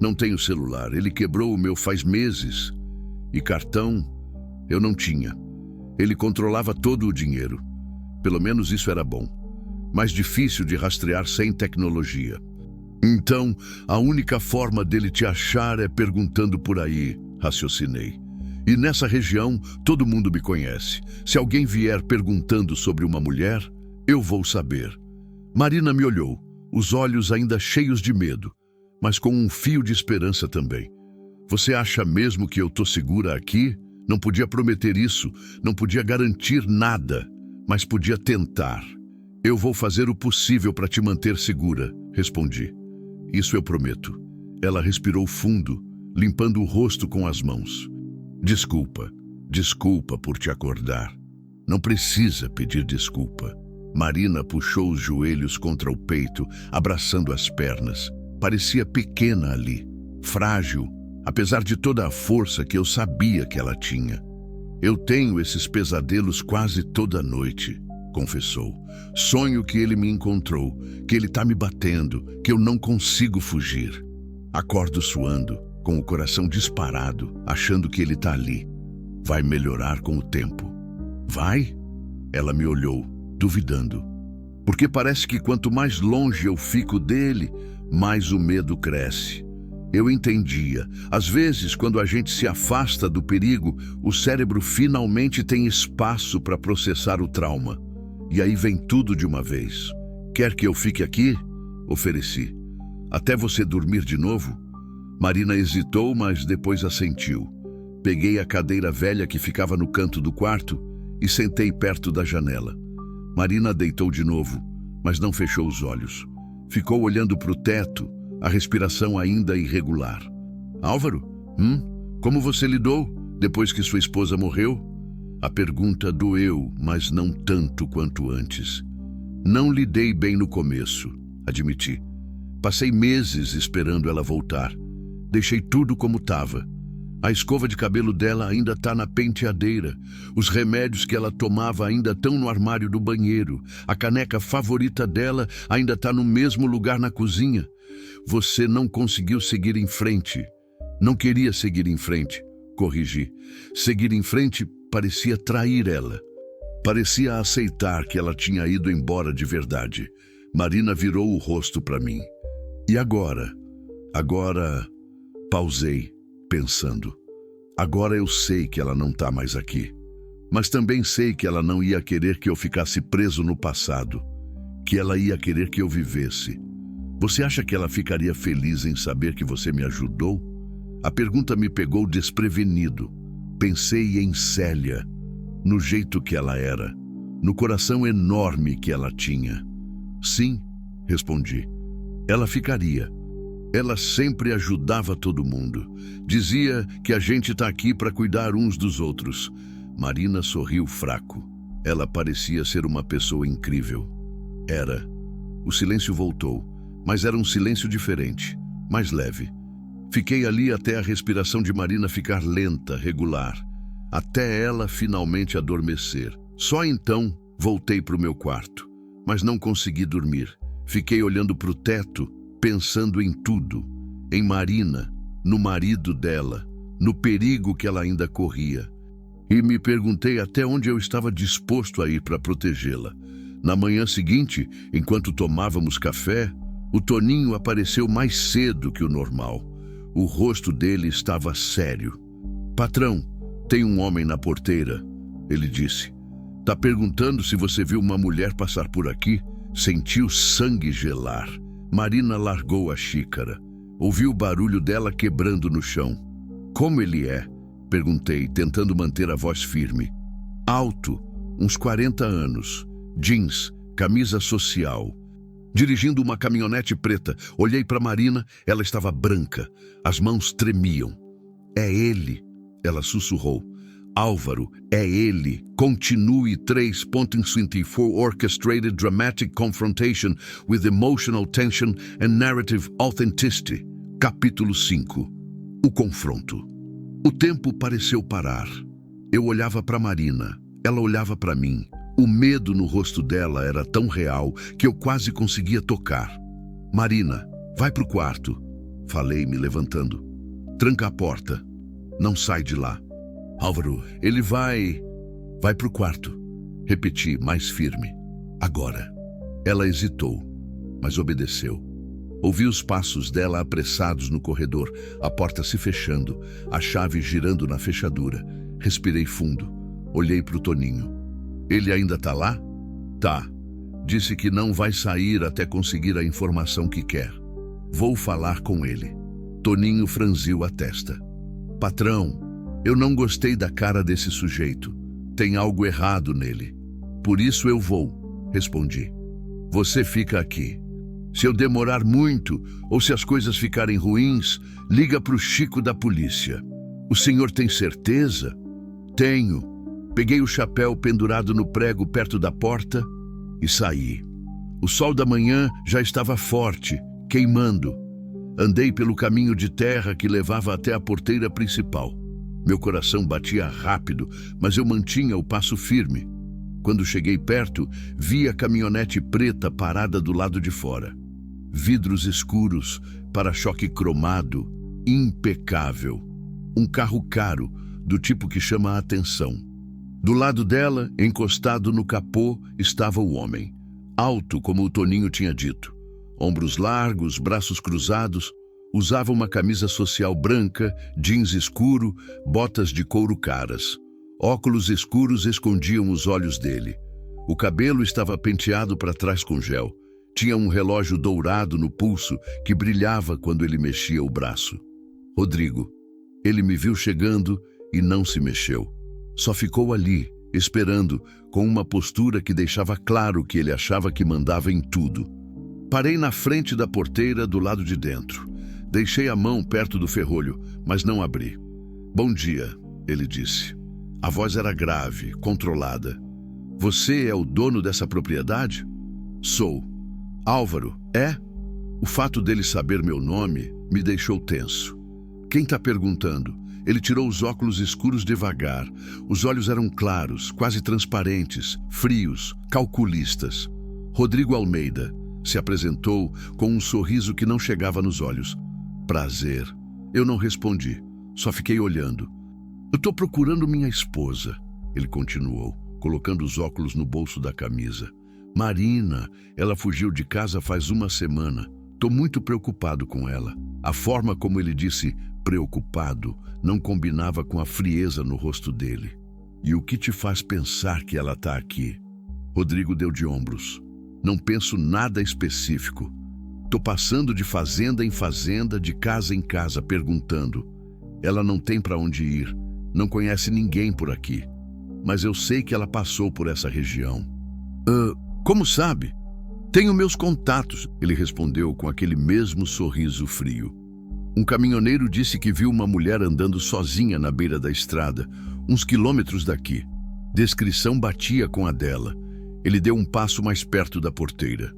Não tenho celular. Ele quebrou o meu faz meses. E cartão? Eu não tinha. Ele controlava todo o dinheiro. Pelo menos isso era bom. mais difícil de rastrear sem tecnologia. Então, a única forma dele te achar é perguntando por aí, raciocinei. E nessa região, todo mundo me conhece. Se alguém vier perguntando sobre uma mulher, eu vou saber. Marina me olhou, os olhos ainda cheios de medo, mas com um fio de esperança também. Você acha mesmo que eu tô segura aqui? Não podia prometer isso, não podia garantir nada, mas podia tentar. Eu vou fazer o possível para te manter segura, respondi. Isso eu prometo. Ela respirou fundo, limpando o rosto com as mãos. Desculpa por te acordar. Não precisa pedir desculpa. Marina puxou os joelhos contra o peito, abraçando as pernas. Parecia pequena ali, frágil, apesar de toda a força que eu sabia que ela tinha. Eu tenho esses pesadelos quase toda noite, confessou. Sonho que ele me encontrou, que ele tá me batendo, que eu não consigo fugir. Acordo suando, com o coração disparado, achando que ele tá ali. Vai melhorar com o tempo. Vai? Ela me olhou, duvidando. Porque parece que quanto mais longe eu fico dele, mais o medo cresce. Eu entendia. Às vezes, quando a gente se afasta do perigo, o cérebro finalmente tem espaço para processar o trauma. E aí vem tudo de uma vez. Quer que eu fique aqui? Ofereci. Até você dormir de novo? Marina hesitou, mas depois assentiu. Peguei a cadeira velha que ficava no canto do quarto e sentei perto da janela. Marina deitou de novo, mas não fechou os olhos. Ficou olhando para o teto, a respiração ainda irregular. Álvaro, como você lidou depois que sua esposa morreu? A pergunta doeu, mas não tanto quanto antes. Não lidei bem no começo, admiti. Passei meses esperando ela voltar. Deixei tudo como estava. A escova de cabelo dela ainda está na penteadeira. Os remédios que ela tomava ainda estão no armário do banheiro. A caneca favorita dela ainda está no mesmo lugar na cozinha. Você não conseguiu seguir em frente. Não queria seguir em frente, corrigi. Seguir em frente parecia trair ela. Parecia aceitar que ela tinha ido embora de verdade. Marina virou o rosto para mim. E agora? Pausei, pensando. Agora eu sei que ela não está mais aqui. Mas também sei que ela não ia querer que eu ficasse preso no passado. Que ela ia querer que eu vivesse. Você acha que ela ficaria feliz em saber que você me ajudou? A pergunta me pegou desprevenido. Pensei em Célia, no jeito que ela era, no coração enorme que ela tinha. Sim, respondi. Ela ficaria. Ela sempre ajudava todo mundo. Dizia que a gente está aqui para cuidar uns dos outros. Marina sorriu fraco. Ela parecia ser uma pessoa incrível. Era. O silêncio voltou, mas era um silêncio diferente, mais leve. Fiquei ali até a respiração de Marina ficar lenta, regular, até ela finalmente adormecer. Só então voltei para o meu quarto, mas não consegui dormir. Fiquei olhando para o teto, pensando em tudo, em Marina, no marido dela, no perigo que ela ainda corria. E me perguntei até onde eu estava disposto a ir para protegê-la. Na manhã seguinte, enquanto tomávamos café, o Toninho apareceu mais cedo que o normal. O rosto dele estava sério. Patrão, tem um homem na porteira, ele disse. Tá perguntando se você viu uma mulher passar por aqui? Senti o sangue gelar. Marina largou a xícara. Ouvi o barulho dela quebrando no chão. Como ele é? Perguntei, tentando manter a voz firme. Alto, uns 40 anos, jeans, camisa social. Dirigindo uma caminhonete preta, olhei para Marina, ela estava branca, as mãos tremiam. É ele, ela sussurrou. Álvaro, é ele. Continue 3.54 Orchestrated Dramatic Confrontation with Emotional Tension and Narrative Authenticity. Capítulo 5. O confronto. O tempo pareceu parar. Eu olhava para Marina, ela olhava para mim. O medo no rosto dela era tão real que eu quase conseguia tocar. Marina, vai pro quarto, falei, me levantando. Tranca a porta. Não sai de lá. Álvaro, ele vai pro quarto. Repeti, mais firme. Agora. Ela hesitou, mas obedeceu. Ouvi os passos dela apressados no corredor, a porta se fechando, a chave girando na fechadura. Respirei fundo. Olhei para o Toninho. Ele ainda tá lá? Tá. Disse que não vai sair até conseguir a informação que quer. Vou falar com ele. Toninho franziu a testa. Patrão, eu não gostei da cara desse sujeito. Tem algo errado nele. Por isso eu vou, respondi. Você fica aqui. Se eu demorar muito ou se as coisas ficarem ruins, liga para o Chico da polícia. O senhor tem certeza? Tenho. Peguei o chapéu pendurado no prego perto da porta e saí. O sol da manhã já estava forte, queimando. Andei pelo caminho de terra que levava até a porteira principal. Meu coração batia rápido, mas eu mantinha o passo firme. Quando cheguei perto, vi a caminhonete preta parada do lado de fora. Vidros escuros, para-choque cromado, impecável. Um carro caro, do tipo que chama a atenção. Do lado dela, encostado no capô, estava o homem. Alto, como o Toninho tinha dito. Ombros largos, braços cruzados. Usava uma camisa social branca, jeans escuro, botas de couro caras. Óculos escuros escondiam os olhos dele. O cabelo estava penteado para trás com gel. Tinha um relógio dourado no pulso que brilhava quando ele mexia o braço. Rodrigo. Ele me viu chegando e não se mexeu. Só ficou ali, esperando, com uma postura que deixava claro que ele achava que mandava em tudo. Parei na frente da porteira do lado de dentro. Deixei a mão perto do ferrolho, mas não abri. Bom dia, ele disse. A voz era grave, controlada. Você é o dono dessa propriedade? Sou. Álvaro, é? O fato dele saber meu nome me deixou tenso. Quem está perguntando? Ele tirou os óculos escuros devagar. Os olhos eram claros, quase transparentes, frios, calculistas. Rodrigo Almeida se apresentou com um sorriso que não chegava nos olhos. Prazer. Eu não respondi, só fiquei olhando. Eu estou procurando minha esposa, ele continuou, colocando os óculos no bolso da camisa. Marina, ela fugiu de casa faz uma semana. Estou muito preocupado com ela. A forma como ele disse preocupado não combinava com a frieza no rosto dele. E o que te faz pensar que ela está aqui? Rodrigo deu de ombros. Não penso nada específico. Estou passando de fazenda em fazenda, de casa em casa, perguntando. Ela não tem para onde ir, não conhece ninguém por aqui. Mas eu sei que ela passou por essa região. Como sabe? Tenho meus contatos, ele respondeu com aquele mesmo sorriso frio. Um caminhoneiro disse que viu uma mulher andando sozinha na beira da estrada, uns quilômetros daqui. Descrição batia com a dela. Ele deu um passo mais perto da porteira.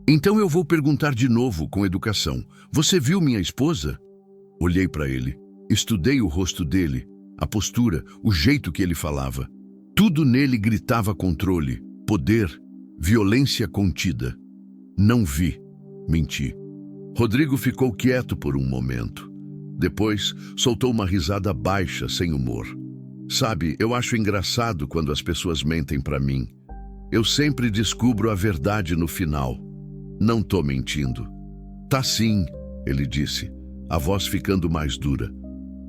Então eu vou perguntar de novo com educação. Você viu minha esposa? Olhei para ele. Estudei o rosto dele, a postura, o jeito que ele falava. Tudo nele gritava controle, poder, violência contida. Não vi. Menti. Rodrigo ficou quieto por um momento. Depois, soltou uma risada baixa, sem humor. Sabe, eu acho engraçado quando as pessoas mentem para mim. Eu sempre descubro a verdade no final. Não tô mentindo. Tá sim, ele disse, a voz ficando mais dura.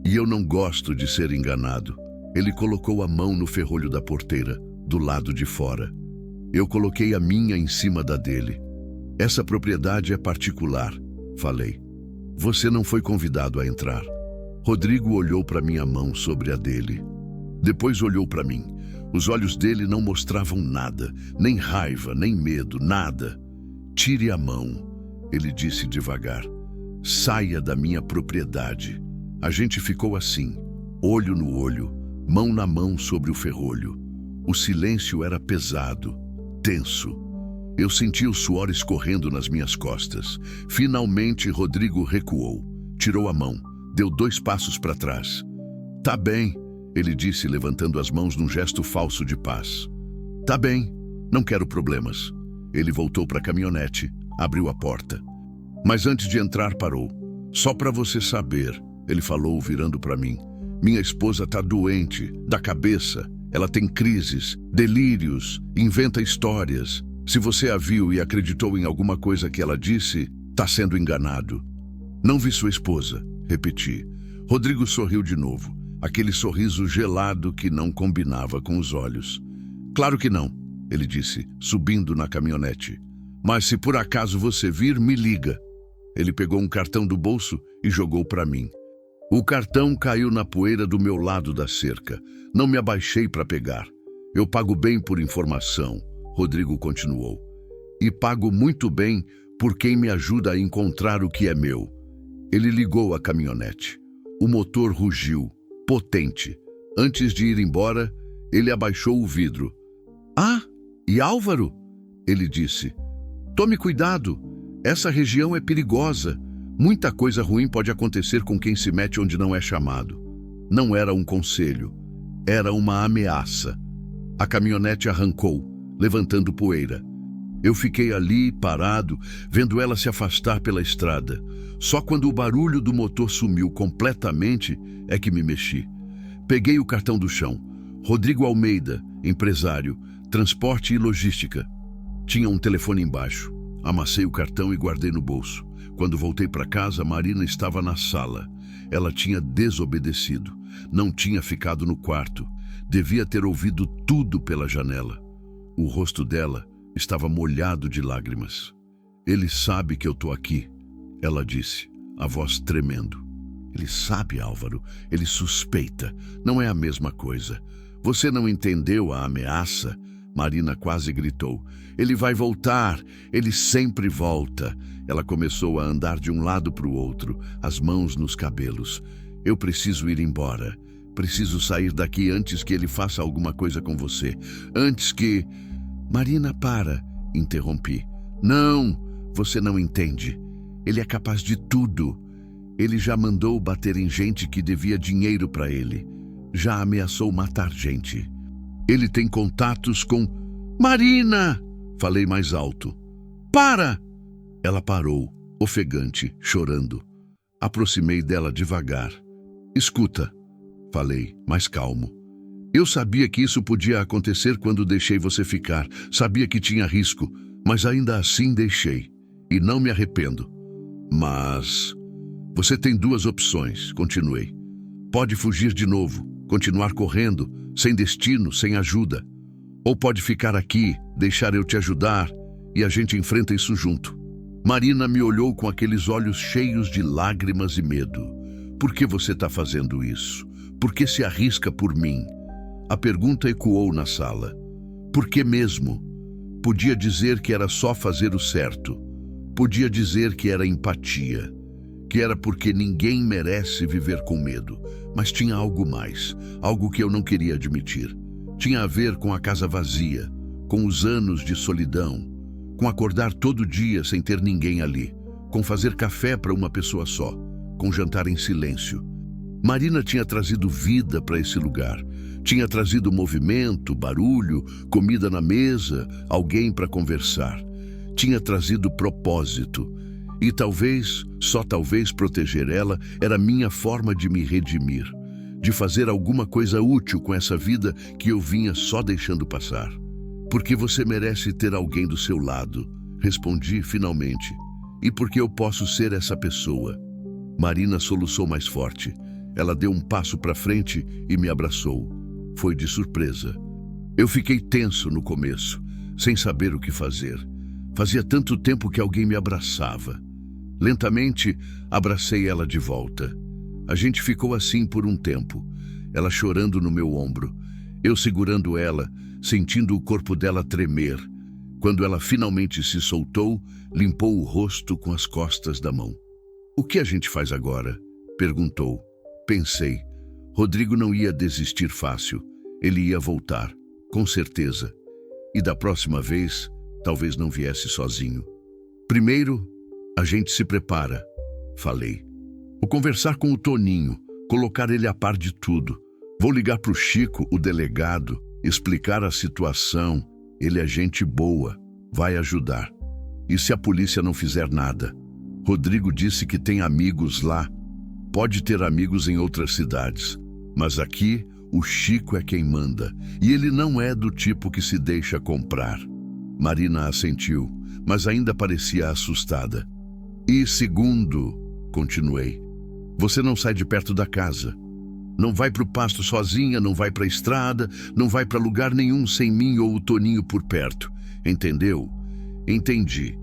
E eu não gosto de ser enganado. Ele colocou a mão no ferrolho da porteira, do lado de fora. Eu coloquei a minha em cima da dele. Essa propriedade é particular, falei. Você não foi convidado a entrar. Rodrigo olhou para minha mão sobre a dele. Depois olhou para mim. Os olhos dele não mostravam nada, nem raiva, nem medo, nada. Tire a mão, ele disse devagar. Saia da minha propriedade. A gente ficou assim, olho no olho, mão na mão sobre o ferrolho. O silêncio era pesado, tenso. Eu senti o suor escorrendo nas minhas costas. Finalmente, Rodrigo recuou, tirou a mão, deu 2 passos para trás. Tá bem, ele disse, levantando as mãos num gesto falso de paz. Tá bem, não quero problemas. Ele voltou para a caminhonete, abriu a porta. Mas antes de entrar, parou. Só para você saber, ele falou, virando para mim. Minha esposa tá doente, da cabeça. Ela tem crises, delírios, inventa histórias. Se você a viu e acreditou em alguma coisa que ela disse, está sendo enganado. Não vi sua esposa, repeti. Rodrigo sorriu de novo, aquele sorriso gelado que não combinava com os olhos. Claro que não, ele disse, subindo na caminhonete. Mas se por acaso você vir, me liga. Ele pegou um cartão do bolso e jogou para mim. O cartão caiu na poeira do meu lado da cerca. Não me abaixei para pegar. Eu pago bem por informação, Rodrigo continuou. E pago muito bem por quem me ajuda a encontrar o que é meu. Ele ligou a caminhonete. O motor rugiu, potente. Antes de ir embora, ele abaixou o vidro. Ah, e Álvaro? Ele disse. Tome cuidado, essa região é perigosa. Muita coisa ruim pode acontecer com quem se mete onde não é chamado. Não era um conselho, era uma ameaça. A caminhonete arrancou, levantando poeira. Eu fiquei ali, parado, vendo ela se afastar pela estrada. Só quando o barulho do motor sumiu completamente é que me mexi. Peguei o cartão do chão. Rodrigo Almeida, empresário, transporte e logística. Tinha um telefone embaixo. Amassei o cartão e guardei no bolso. Quando voltei para casa, Marina estava na sala. Ela tinha desobedecido. Não tinha ficado no quarto. Devia ter ouvido tudo pela janela. O rosto dela estava molhado de lágrimas. Ele sabe que eu estou aqui, ela disse, a voz tremendo. Ele sabe, Álvaro. Ele suspeita. Não é a mesma coisa. Você não entendeu a ameaça? Marina quase gritou. Ele vai voltar. Ele sempre volta. Ela começou a andar de um lado para o outro, as mãos nos cabelos. Eu preciso ir embora. Preciso sair daqui antes que ele faça alguma coisa com você. Antes que... Marina, para, interrompi. Não, você não entende. Ele é capaz de tudo. Ele já mandou bater em gente que devia dinheiro para ele. Já ameaçou matar gente. Ele tem contatos com... Marina! Falei mais alto. Para! Ela parou, ofegante, chorando. Aproximei dela devagar. Escuta, falei, mais calmo. Eu sabia que isso podia acontecer quando deixei você ficar. Sabia que tinha risco, mas ainda assim deixei. E não me arrependo. Mas... Você tem duas opções, continuei. Pode fugir de novo, continuar correndo, sem destino, sem ajuda. Ou pode ficar aqui, deixar eu te ajudar e a gente enfrenta isso junto. Marina me olhou com aqueles olhos cheios de lágrimas e medo. Por que você está fazendo isso? Por que se arrisca por mim? A pergunta ecoou na sala. Por que mesmo? Podia dizer que era só fazer o certo. Podia dizer que era empatia. Que era porque ninguém merece viver com medo. Mas tinha algo mais, algo que eu não queria admitir. Tinha a ver com a casa vazia, com os anos de solidão, com acordar todo dia sem ter ninguém ali, com fazer café para uma pessoa só, com jantar em silêncio. Marina tinha trazido vida para esse lugar. Tinha trazido movimento, barulho, comida na mesa, alguém para conversar. Tinha trazido propósito. E talvez, só talvez, proteger ela era minha forma de me redimir, de fazer alguma coisa útil com essa vida que eu vinha só deixando passar. Porque você merece ter alguém do seu lado, respondi finalmente. E porque eu posso ser essa pessoa. Marina soluçou mais forte. Ela deu um passo para frente e me abraçou. Foi de surpresa. Eu fiquei tenso no começo, sem saber o que fazer. Fazia tanto tempo que alguém me abraçava. Lentamente, abracei ela de volta. A gente ficou assim por um tempo, ela chorando no meu ombro, eu segurando ela, sentindo o corpo dela tremer. Quando ela finalmente se soltou, limpou o rosto com as costas da mão. O que a gente faz agora? Perguntou. Pensei. Rodrigo não ia desistir fácil. Ele ia voltar, com certeza. E da próxima vez, talvez não viesse sozinho. Primeiro, a gente se prepara, falei. Vou conversar com o Toninho, colocar ele a par de tudo. Vou ligar para o Chico, o delegado, explicar a situação. Ele é gente boa, vai ajudar. E se a polícia não fizer nada? Rodrigo disse que tem amigos lá. Pode ter amigos em outras cidades, mas aqui o Chico é quem manda. E ele não é do tipo que se deixa comprar. Marina assentiu, mas ainda parecia assustada. E segundo, continuei, você não sai de perto da casa. Não vai para o pasto sozinha, não vai para a estrada, não vai para lugar nenhum sem mim ou o Toninho por perto. Entendeu? Entendi.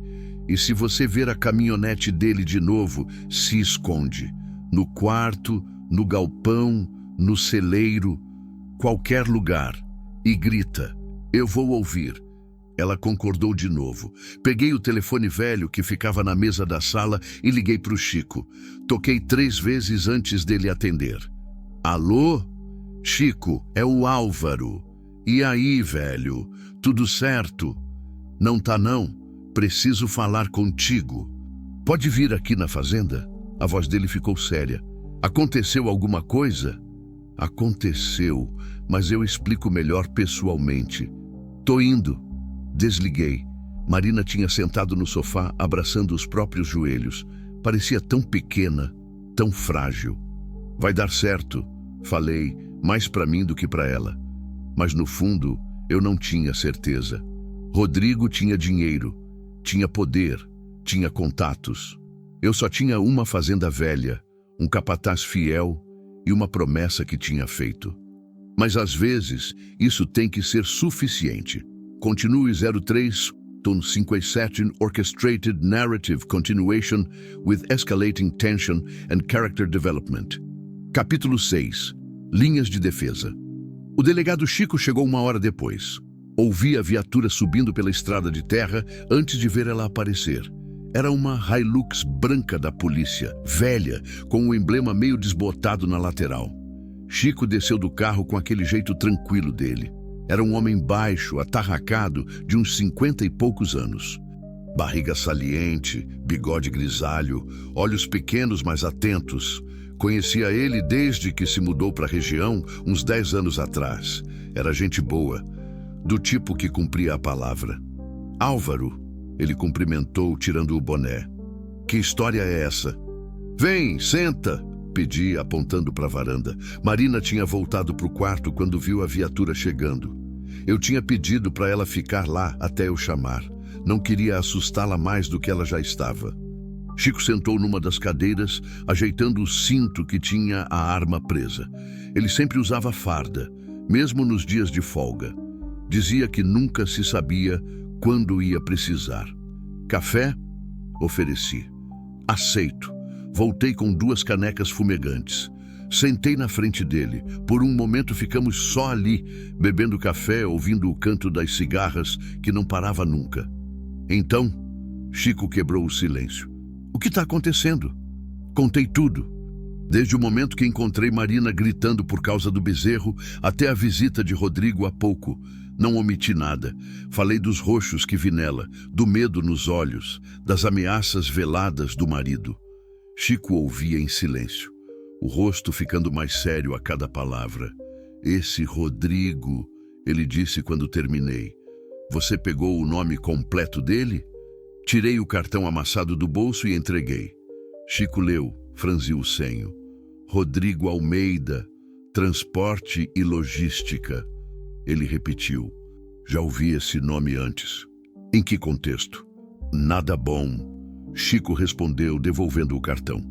E se você ver a caminhonete dele de novo, se esconde. No quarto, no galpão, no celeiro, qualquer lugar. E grita, eu vou ouvir. Ela concordou de novo. Peguei o telefone velho que ficava na mesa da sala e liguei para o Chico. Toquei 3 vezes antes dele atender. Alô? Chico, é o Álvaro. E aí, velho? Tudo certo? Não tá não? Preciso falar contigo. Pode vir aqui na fazenda? A voz dele ficou séria. Aconteceu alguma coisa? Aconteceu, mas eu explico melhor pessoalmente. Tô indo. Desliguei. Marina tinha sentado no sofá, abraçando os próprios joelhos. Parecia tão pequena, tão frágil. Vai dar certo, falei, mais para mim do que para ela. Mas no fundo, eu não tinha certeza. Rodrigo tinha dinheiro, tinha poder, tinha contatos. Eu só tinha uma fazenda velha, um capataz fiel e uma promessa que tinha feito. Mas às vezes, isso tem que ser suficiente. Continue 03, Tone 57 Orchestrated Narrative Continuation with Escalating Tension and Character Development. Capítulo 6. Linhas de defesa. O delegado Chico chegou 1 hora depois. Ouvi a viatura subindo pela estrada de terra antes de ver ela aparecer. Era uma Hilux branca da polícia, velha, com um emblema meio desbotado na lateral. Chico desceu do carro com aquele jeito tranquilo dele. Era um homem baixo, atarracado, de uns 50 e poucos anos. Barriga saliente, bigode grisalho, olhos pequenos mas atentos. Conhecia ele desde que se mudou para a região, uns 10 anos atrás. Era gente boa, do tipo que cumpria a palavra. Álvaro, ele cumprimentou, tirando o boné. Que história é essa? Vem, senta, pedi, apontando para a varanda. Marina tinha voltado para o quarto quando viu a viatura chegando. Eu tinha pedido para ela ficar lá até eu chamar. Não queria assustá-la mais do que ela já estava. Chico sentou numa das cadeiras, ajeitando o cinto que tinha a arma presa. Ele sempre usava farda, mesmo nos dias de folga. Dizia que nunca se sabia quando ia precisar. Café? Ofereci. Aceito. Voltei com 2 canecas fumegantes. Sentei na frente dele. Por um momento ficamos só ali, bebendo café, ouvindo o canto das cigarras que não parava nunca. Então, Chico quebrou o silêncio. O que está acontecendo? Contei tudo. Desde o momento que encontrei Marina gritando por causa do bezerro até a visita de Rodrigo há pouco. Não omiti nada. Falei dos roxos que vi nela, do medo nos olhos, das ameaças veladas do marido. Chico ouvia em silêncio, o rosto ficando mais sério a cada palavra. Esse Rodrigo, ele disse quando terminei. Você pegou o nome completo dele? Tirei o cartão amassado do bolso e entreguei. Chico leu, franziu o senho. Rodrigo Almeida, Transporte e Logística. Ele repetiu. Já ouvi esse nome antes. Em que contexto? Nada bom. Chico respondeu, devolvendo o cartão.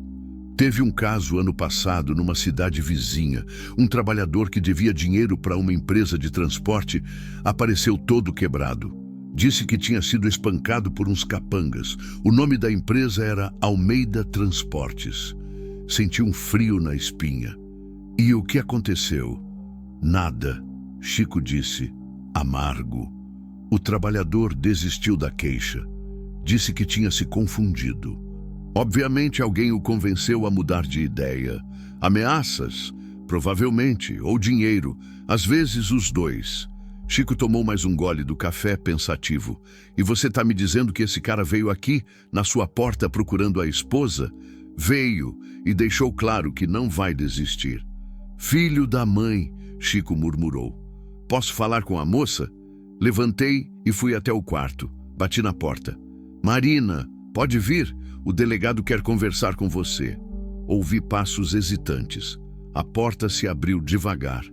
Teve um caso ano passado numa cidade vizinha. Um trabalhador que devia dinheiro para uma empresa de transporte apareceu todo quebrado. Disse que tinha sido espancado por uns capangas. O nome da empresa era Almeida Transportes. Senti um frio na espinha. E o que aconteceu? Nada, Chico disse, amargo. O trabalhador desistiu da queixa. Disse que tinha se confundido. Obviamente alguém o convenceu a mudar de ideia. Ameaças? Provavelmente. Ou dinheiro. Às vezes os dois. Chico tomou mais um gole do café, pensativo. E você está me dizendo que esse cara veio aqui, na sua porta, procurando a esposa? Veio e deixou claro que não vai desistir. Filho da mãe, Chico murmurou. Posso falar com a moça? Levantei e fui até o quarto. Bati na porta. Marina, pode vir? O delegado quer conversar com você. Ouvi passos hesitantes. A porta se abriu devagar.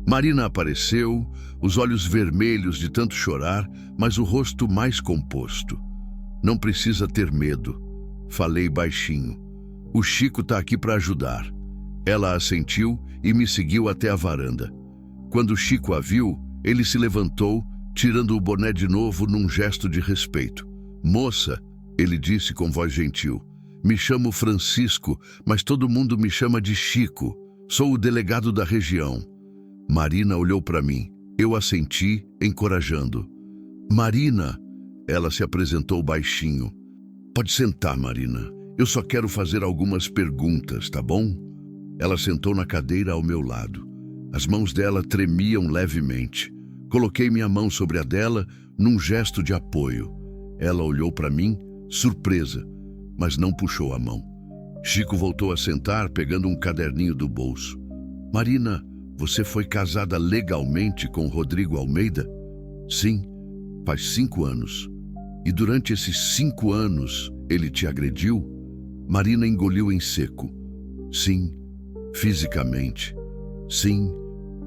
Marina apareceu, os olhos vermelhos de tanto chorar, mas o rosto mais composto. Não precisa ter medo, falei baixinho. O Chico tá aqui para ajudar. Ela assentiu e me seguiu até a varanda. Quando o Chico a viu, ele se levantou, tirando o boné de novo num gesto de respeito. Moça, ele disse com voz gentil, me chamo Francisco, mas todo mundo me chama de Chico. Sou o delegado da região. Marina olhou para mim. Eu assenti, encorajando. Marina, ela se apresentou baixinho. Pode sentar, Marina. Eu só quero fazer algumas perguntas, tá bom? Ela sentou na cadeira ao meu lado. As mãos dela tremiam levemente. Coloquei minha mão sobre a dela num gesto de apoio. Ela olhou para mim, surpresa, mas não puxou a mão. Chico voltou a sentar, pegando um caderninho do bolso. Marina, você foi casada legalmente com Rodrigo Almeida? Sim, faz 5 anos. E durante esses 5 anos, ele te agrediu? Marina engoliu em seco. Sim, fisicamente. Sim.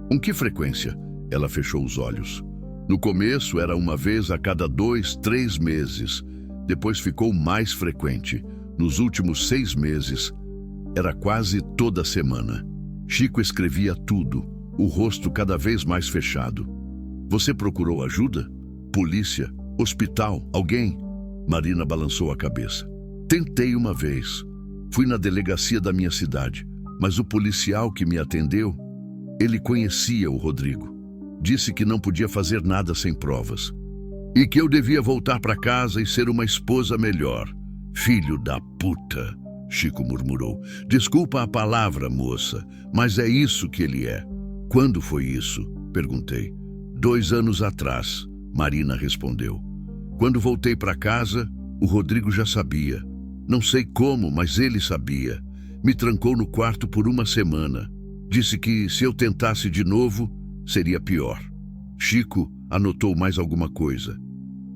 Com que frequência? Ela fechou os olhos. No começo era uma vez a cada 2, 3 meses. Depois ficou mais frequente. Nos últimos 6 meses, era quase toda semana. Chico escrevia tudo, o rosto cada vez mais fechado. Você procurou ajuda? Polícia? Hospital? Alguém? Marina balançou a cabeça. Tentei uma vez. Fui na delegacia da minha cidade, mas o policial que me atendeu, ele conhecia o Rodrigo. Disse que não podia fazer nada sem provas. E que eu devia voltar para casa e ser uma esposa melhor. Filho da puta, Chico murmurou. Desculpa a palavra, moça, mas é isso que ele é. Quando foi isso? Perguntei. 2 anos atrás, Marina respondeu. Quando voltei para casa, o Rodrigo já sabia. Não sei como, mas ele sabia. Me trancou no quarto por 1 semana. Disse que se eu tentasse de novo, seria pior. Chico anotou mais alguma coisa.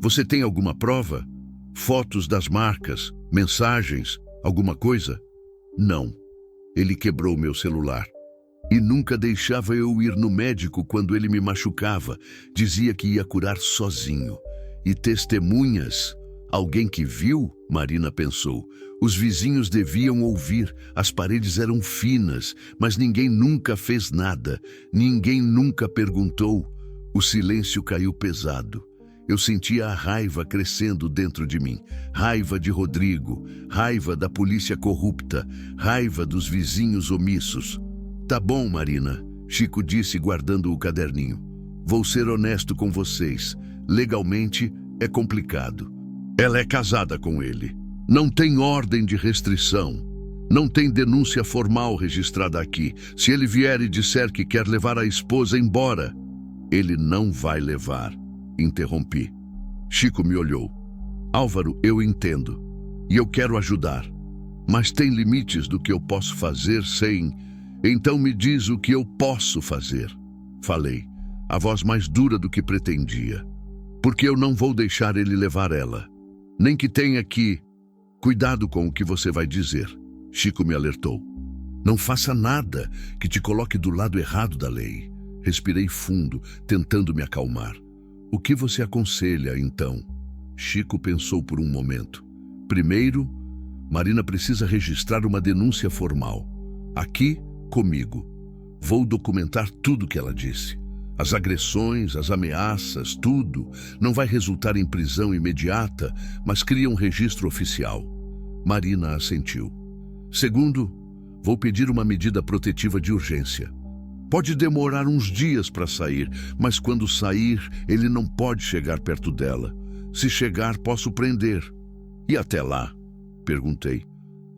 Você tem alguma prova? Fotos das marcas, mensagens, alguma coisa? Não. Ele quebrou meu celular. E nunca deixava eu ir no médico quando ele me machucava. Dizia que ia curar sozinho. E testemunhas? Alguém que viu? Marina pensou. Os vizinhos deviam ouvir. As paredes eram finas, mas ninguém nunca fez nada. Ninguém nunca perguntou. O silêncio caiu pesado. Eu sentia a raiva crescendo dentro de mim. Raiva de Rodrigo, raiva da polícia corrupta, raiva dos vizinhos omissos. Tá bom, Marina, Chico disse guardando o caderninho. Vou ser honesto com vocês. Legalmente é complicado. Ela é casada com ele. Não tem ordem de restrição. Não tem denúncia formal registrada aqui. Se ele vier e disser que quer levar a esposa embora, ele não vai levar. Interrompi. Chico me olhou. Álvaro, eu entendo. E eu quero ajudar. Mas tem limites do que eu posso fazer sem... Então me diz o que eu posso fazer. Falei, a voz mais dura do que pretendia. Porque eu não vou deixar ele levar ela. Nem que tenha que... Cuidado com o que você vai dizer. Chico me alertou. Não faça nada que te coloque do lado errado da lei. Respirei fundo, tentando me acalmar. O que você aconselha, então? Chico pensou por um momento. Primeiro, Marina precisa registrar uma denúncia formal. Aqui, comigo. Vou documentar tudo que ela disse. As agressões, as ameaças, tudo. Não vai resultar em prisão imediata, mas cria um registro oficial. Marina assentiu. Segundo, vou pedir uma medida protetiva de urgência. Pode demorar uns dias para sair, mas quando sair, ele não pode chegar perto dela. Se chegar, posso prender. E até lá? Perguntei.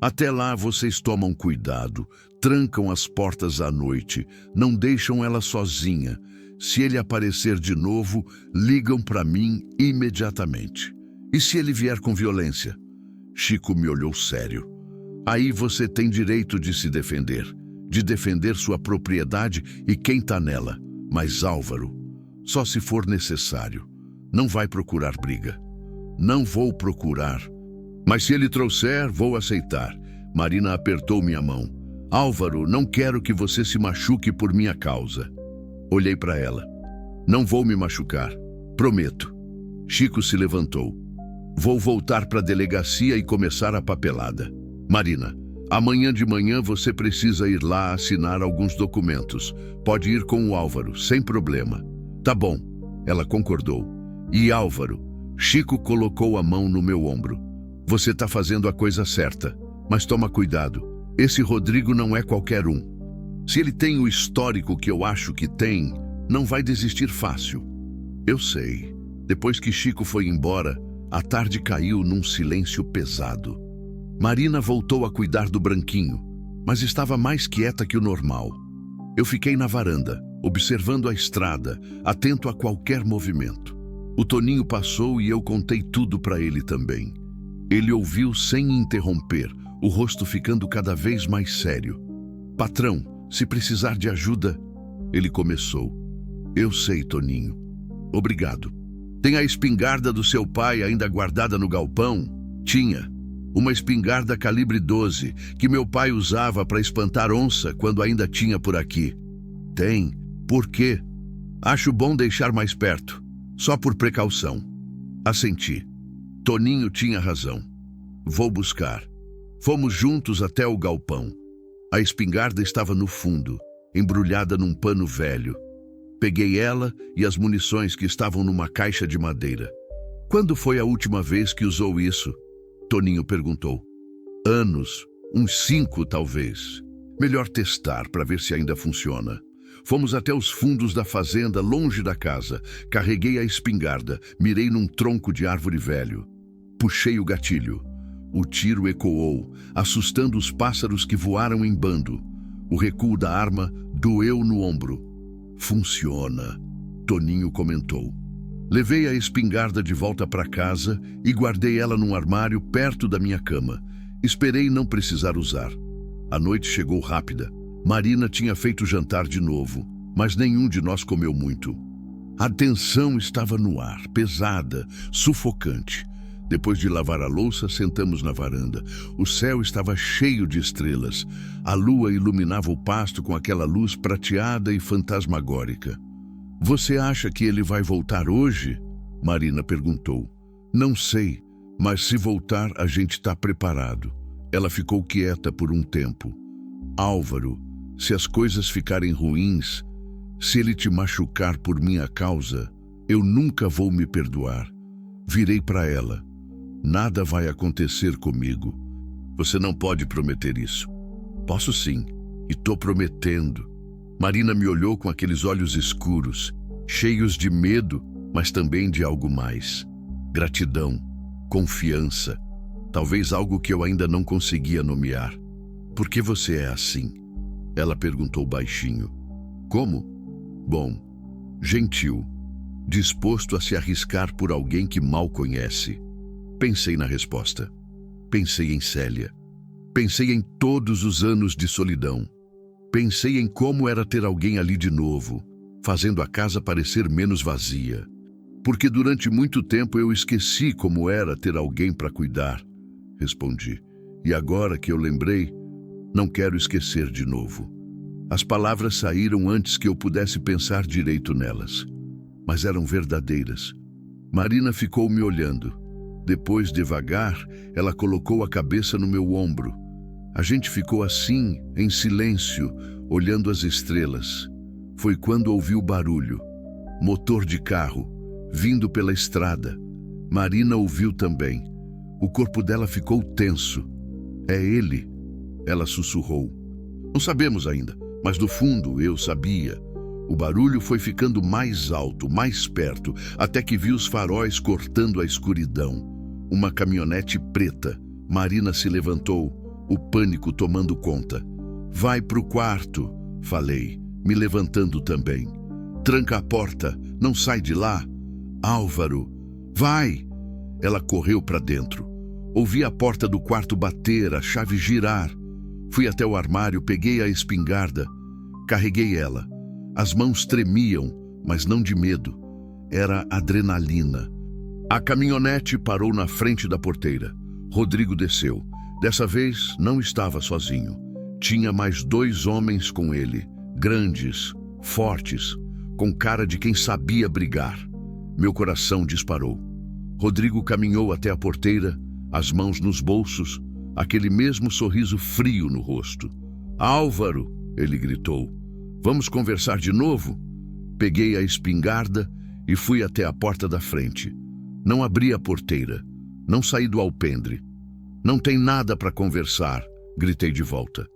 Até lá vocês tomam cuidado, trancam as portas à noite, não deixam ela sozinha. Se ele aparecer de novo, ligam para mim imediatamente. E se ele vier com violência? Chico me olhou sério. Aí você tem direito de se defender. De defender sua propriedade e quem está nela. Mas Álvaro, só se for necessário. Não vai procurar briga. Não vou procurar. Mas se ele trouxer, vou aceitar. Marina apertou minha mão. Álvaro, não quero que você se machuque por minha causa. Olhei para ela. Não vou me machucar. Prometo. Chico se levantou. Vou voltar para a delegacia e começar a papelada. Marina, amanhã de manhã você precisa ir lá assinar alguns documentos. Pode ir com o Álvaro, sem problema. Tá bom, ela concordou. E Álvaro, Chico colocou a mão no meu ombro. Você tá fazendo a coisa certa, mas toma cuidado. Esse Rodrigo não é qualquer um. Se ele tem o histórico que eu acho que tem, não vai desistir fácil. Eu sei. Depois que Chico foi embora, a tarde caiu num silêncio pesado. Marina voltou a cuidar do Branquinho, mas estava mais quieta que o normal. Eu fiquei na varanda, observando a estrada, atento a qualquer movimento. O Toninho passou e eu contei tudo para ele também. Ele ouviu sem interromper, o rosto ficando cada vez mais sério. Patrão, se precisar de ajuda, ele começou. Eu sei, Toninho. Obrigado. Tem a espingarda do seu pai ainda guardada no galpão? Tinha. Uma espingarda calibre 12, que meu pai usava para espantar onça quando ainda tinha por aqui. Tem. Por quê? Acho bom deixar mais perto. Só por precaução. Assenti. Toninho tinha razão. Vou buscar. Fomos juntos até o galpão. A espingarda estava no fundo, embrulhada num pano velho. Peguei ela e as munições que estavam numa caixa de madeira. Quando foi a última vez que usou isso? Toninho perguntou. Anos, uns 5 talvez. Melhor testar para ver se ainda funciona. Fomos até os fundos da fazenda, longe da casa. Carreguei a espingarda, mirei num tronco de árvore velho. Puxei o gatilho. O tiro ecoou, assustando os pássaros que voaram em bando. O recuo da arma doeu no ombro. Funciona, Toninho comentou. Levei a espingarda de volta para casa e guardei ela num armário perto da minha cama. Esperei não precisar usar. A noite chegou rápida. Marina tinha feito jantar de novo, mas nenhum de nós comeu muito. A tensão estava no ar, pesada, sufocante. Depois de lavar a louça, sentamos na varanda. O céu estava cheio de estrelas. A lua iluminava o pasto com aquela luz prateada e fantasmagórica. Você acha que ele vai voltar hoje? Marina perguntou. Não sei, mas se voltar, a gente está preparado. Ela ficou quieta por um tempo. Álvaro, se as coisas ficarem ruins, se ele te machucar por minha causa, eu nunca vou me perdoar. Virei para ela. Nada vai acontecer comigo. Você não pode prometer isso. Posso sim, e tô prometendo. Marina me olhou com aqueles olhos escuros, cheios de medo, mas também de algo mais. Gratidão, confiança, talvez algo que eu ainda não conseguia nomear. Por que você é assim? Ela perguntou baixinho. Como? Bom, gentil, disposto a se arriscar por alguém que mal conhece. Pensei na resposta. Pensei em Célia. Pensei em todos os anos de solidão. Pensei em como era ter alguém ali de novo, fazendo a casa parecer menos vazia. Porque durante muito tempo eu esqueci como era ter alguém para cuidar, respondi. E agora que eu lembrei, não quero esquecer de novo. As palavras saíram antes que eu pudesse pensar direito nelas, mas eram verdadeiras. Marina ficou me olhando. Depois, devagar, ela colocou a cabeça no meu ombro. A gente ficou assim, em silêncio, olhando as estrelas. Foi quando ouvi o barulho. Motor de carro, vindo pela estrada. Marina ouviu também. O corpo dela ficou tenso. É ele, ela sussurrou. Não sabemos ainda, mas no fundo eu sabia. O barulho foi ficando mais alto, mais perto, até que vi os faróis cortando a escuridão. Uma caminhonete preta. Marina se levantou, o pânico tomando conta. Vai pro quarto, falei, me levantando também. Tranca a porta, não sai de lá. Álvaro, vai! Ela correu para dentro. Ouvi a porta do quarto bater, a chave girar. Fui até o armário, peguei a espingarda, carreguei ela. As mãos tremiam, mas não de medo. Era adrenalina. A caminhonete parou na frente da porteira. Rodrigo desceu. Dessa vez, não estava sozinho. Tinha mais 2 homens com ele, grandes, fortes. com cara de quem sabia brigar. Meu coração disparou. Rodrigo caminhou até a porteira, as mãos nos bolsos, aquele mesmo sorriso frio no rosto. "Álvaro!" ele gritou. "Vamos conversar de novo?" Peguei a espingarda e fui até a porta da frente. Não abri a porteira. Não saí do alpendre. "Não tem nada para conversar", gritei de volta.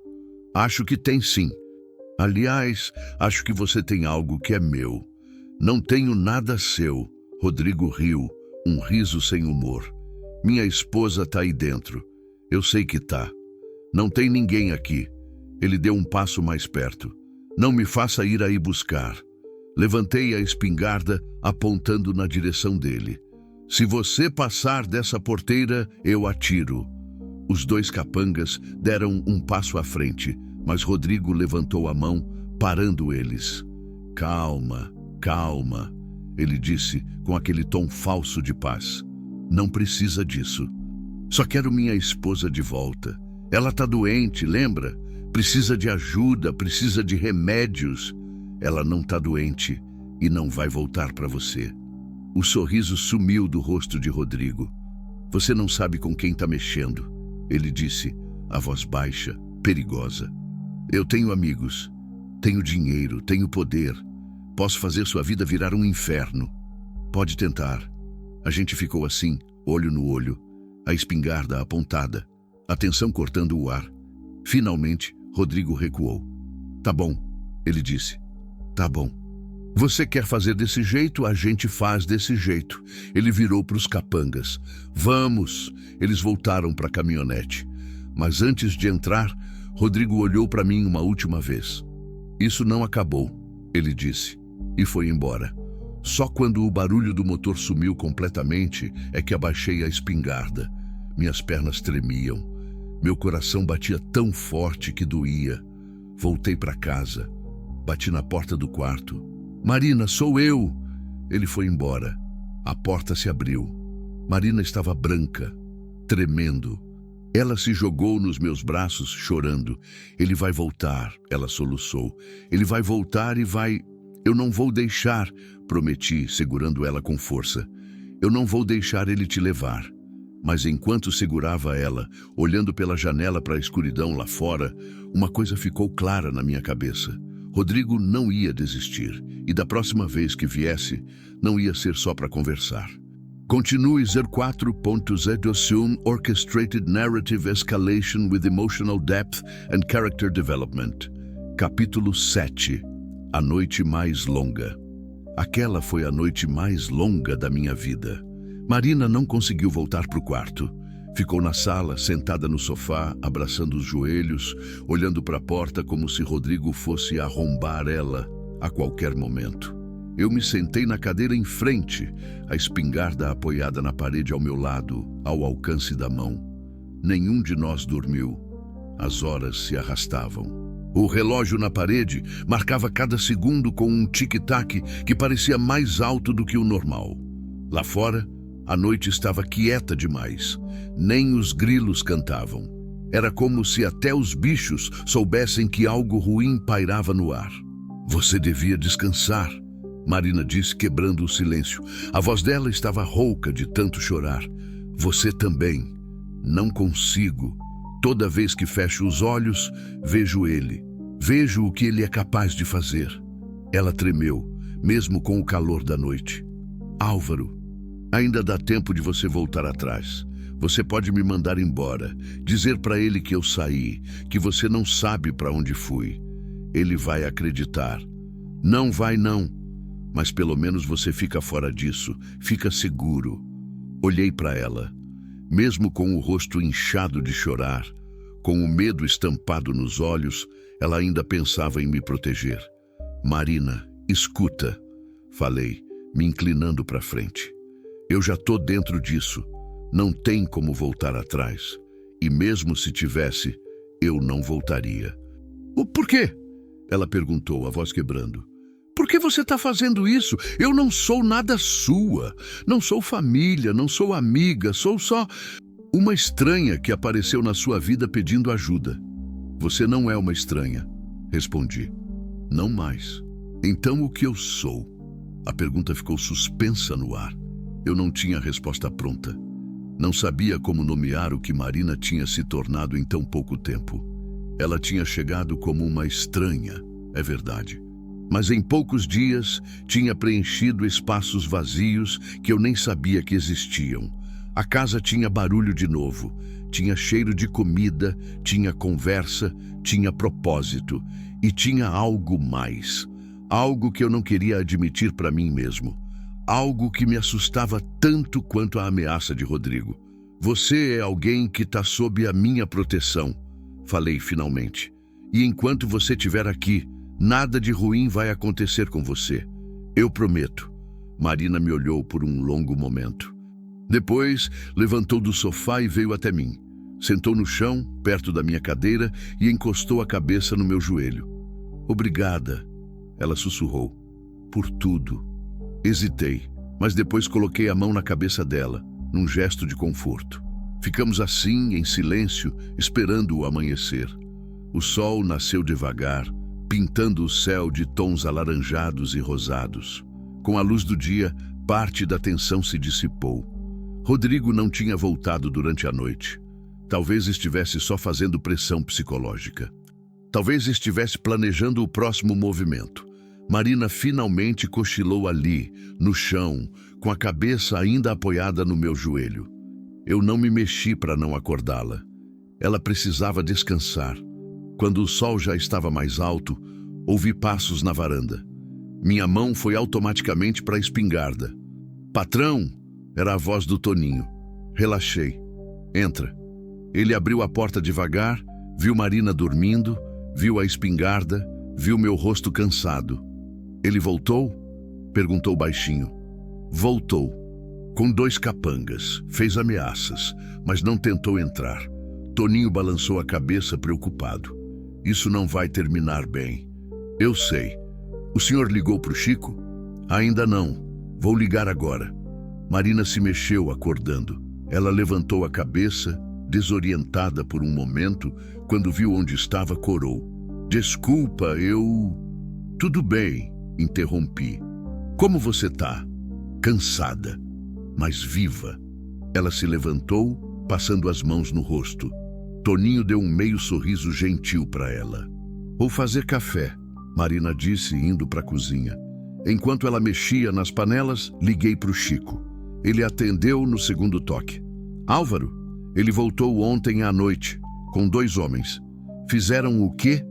"Acho que tem sim. Aliás, acho que você tem algo que é meu." "Não tenho nada seu." Rodrigo riu, um riso sem humor. "Minha esposa tá aí dentro. Eu sei que tá. Não tem ninguém aqui." Ele deu um passo mais perto. "Não me faça ir aí buscar." Levantei a espingarda, apontando na direção dele. "Se você passar dessa porteira, eu atiro." Os dois capangas deram um passo à frente, mas Rodrigo levantou a mão, parando eles. "Calma, calma", ele disse com aquele tom falso de paz. "Não precisa disso. Só quero minha esposa de volta. Ela tá doente, lembra? Precisa de ajuda, precisa de remédios. Ela não tá doente e não vai voltar para você." O sorriso sumiu do rosto de Rodrigo. "Você não sabe com quem tá mexendo", ele disse, a voz baixa, perigosa. "Eu tenho amigos, tenho dinheiro, tenho poder. Posso fazer sua vida virar um inferno. Pode tentar." A gente ficou assim, olho no olho, a espingarda apontada, a tensão cortando o ar. Finalmente, Rodrigo recuou. "Tá bom", ele disse. "Tá bom. Você quer fazer desse jeito, a gente faz desse jeito." Ele virou para os capangas. "Vamos!" Eles voltaram para a caminhonete. Mas antes de entrar, Rodrigo olhou para mim uma última vez. "Isso não acabou", ele disse, e foi embora. Só quando o barulho do motor sumiu completamente é que abaixei a espingarda. Minhas pernas tremiam. Meu coração batia tão forte que doía. Voltei para casa. Bati na porta do quarto. "Marina, sou eu!" Ele foi embora. A porta se abriu. Marina estava branca, tremendo. Ela se jogou nos meus braços, chorando. "Ele vai voltar", ela soluçou. "Ele vai voltar e vai... Eu não vou deixar", prometi, segurando ela com força. "Eu não vou deixar ele te levar." Mas enquanto segurava ela, olhando pela janela para a escuridão lá fora, uma coisa ficou clara na minha cabeça. Rodrigo não ia desistir, e da próxima vez que viesse, não ia ser só para conversar. Continue 04.0 Assume Orchestrated Narrative Escalation with Emotional Depth and Character Development. Capítulo 7. A noite mais longa. Aquela foi a noite mais longa da minha vida. Marina não conseguiu voltar para o quarto. Ficou na sala, sentada no sofá, abraçando os joelhos, olhando para a porta como se Rodrigo fosse arrombar ela a qualquer momento. Eu me sentei na cadeira em frente, a espingarda apoiada na parede ao meu lado, ao alcance da mão. Nenhum de nós dormiu. As horas se arrastavam. O relógio na parede marcava cada segundo com um tic-tac que parecia mais alto do que o normal. Lá fora, a noite estava quieta demais. Nem os grilos cantavam. Era como se até os bichos soubessem que algo ruim pairava no ar. "Você devia descansar", Marina disse, quebrando o silêncio. A voz dela estava rouca de tanto chorar. "Você também." "Não consigo. Toda vez que fecho os olhos, vejo ele. Vejo o que ele é capaz de fazer." Ela tremeu, mesmo com o calor da noite. "Álvaro, ainda dá tempo de você voltar atrás. Você pode me mandar embora, dizer para ele que eu saí, que você não sabe para onde fui. Ele vai acreditar." "Não vai não. Mas pelo menos você fica fora disso, fica seguro." Olhei para ela. Mesmo com o rosto inchado de chorar, com o medo estampado nos olhos, ela ainda pensava em me proteger. "Marina, escuta", falei, me inclinando para frente. "Eu já tô dentro disso. Não tem como voltar atrás. E mesmo se tivesse, eu não voltaria." "O por quê?" ela perguntou, a voz quebrando. "Por que você está fazendo isso? Eu não sou nada sua. Não sou família, não sou amiga, sou só uma estranha que apareceu na sua vida pedindo ajuda." "Você não é uma estranha", respondi. "Não mais." Então o que eu sou? A pergunta ficou suspensa no ar. Eu não tinha a resposta pronta. Não sabia como nomear o que Marina tinha se tornado em tão pouco tempo. Ela tinha chegado como uma estranha, é verdade. Mas em poucos dias tinha preenchido espaços vazios que eu nem sabia que existiam. A casa tinha barulho de novo, tinha cheiro de comida, tinha conversa, tinha propósito e tinha algo mais. Algo que eu não queria admitir para mim mesmo. Algo que me assustava tanto quanto a ameaça de Rodrigo. Você é alguém que está sob a minha proteção, falei finalmente. E enquanto você estiver aqui, nada de ruim vai acontecer com você. Eu prometo. Marina me olhou por um longo momento. Depois, levantou do sofá e veio até mim. Sentou no chão, perto da minha cadeira, e encostou a cabeça no meu joelho. Obrigada, ela sussurrou. Por tudo. Hesitei, mas depois coloquei a mão na cabeça dela, num gesto de conforto. Ficamos assim, em silêncio, esperando o amanhecer. O sol nasceu devagar, pintando o céu de tons alaranjados e rosados. Com a luz do dia, parte da tensão se dissipou. Rodrigo não tinha voltado durante a noite. Talvez estivesse só fazendo pressão psicológica. Talvez estivesse planejando o próximo movimento. Marina finalmente cochilou ali, no chão, com a cabeça ainda apoiada no meu joelho. Eu não me mexi para não acordá-la. Ela precisava descansar. Quando o sol já estava mais alto, ouvi passos na varanda. Minha mão foi automaticamente para a espingarda. Patrão! Era a voz do Toninho. Relaxei. Entra. Ele abriu a porta devagar, viu Marina dormindo, viu a espingarda, viu meu rosto cansado. Ele voltou? Perguntou baixinho. Voltou. Com 2 capangas. Fez ameaças, mas não tentou entrar. Toninho balançou a cabeça preocupado. Isso não vai terminar bem. Eu sei. O senhor ligou para o Chico? Ainda não. Vou ligar agora. Marina se mexeu, acordando. Ela levantou a cabeça, desorientada por um momento, quando viu onde estava, corou. Desculpa, eu... Tudo bem, interrompi. Como você tá? Cansada, mas viva. Ela se levantou, passando as mãos no rosto. Toninho deu um meio sorriso gentil para ela. Vou fazer café, Marina disse, indo para a cozinha. Enquanto ela mexia nas panelas, liguei para o Chico. Ele atendeu no segundo toque. Álvaro, ele voltou ontem à noite, com 2 homens. Fizeram o quê?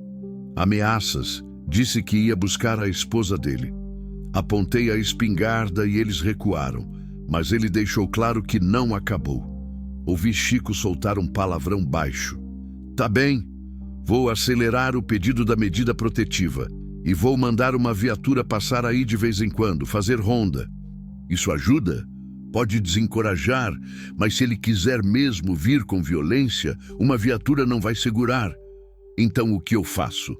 Ameaças. Disse que ia buscar a esposa dele. Apontei a espingarda e eles recuaram, mas ele deixou claro que não acabou. Ouvi Chico soltar um palavrão baixo. Tá bem, vou acelerar o pedido da medida protetiva e vou mandar uma viatura passar aí de vez em quando, fazer ronda. Isso ajuda? Pode desencorajar, mas se ele quiser mesmo vir com violência, uma viatura não vai segurar. Então o que eu faço?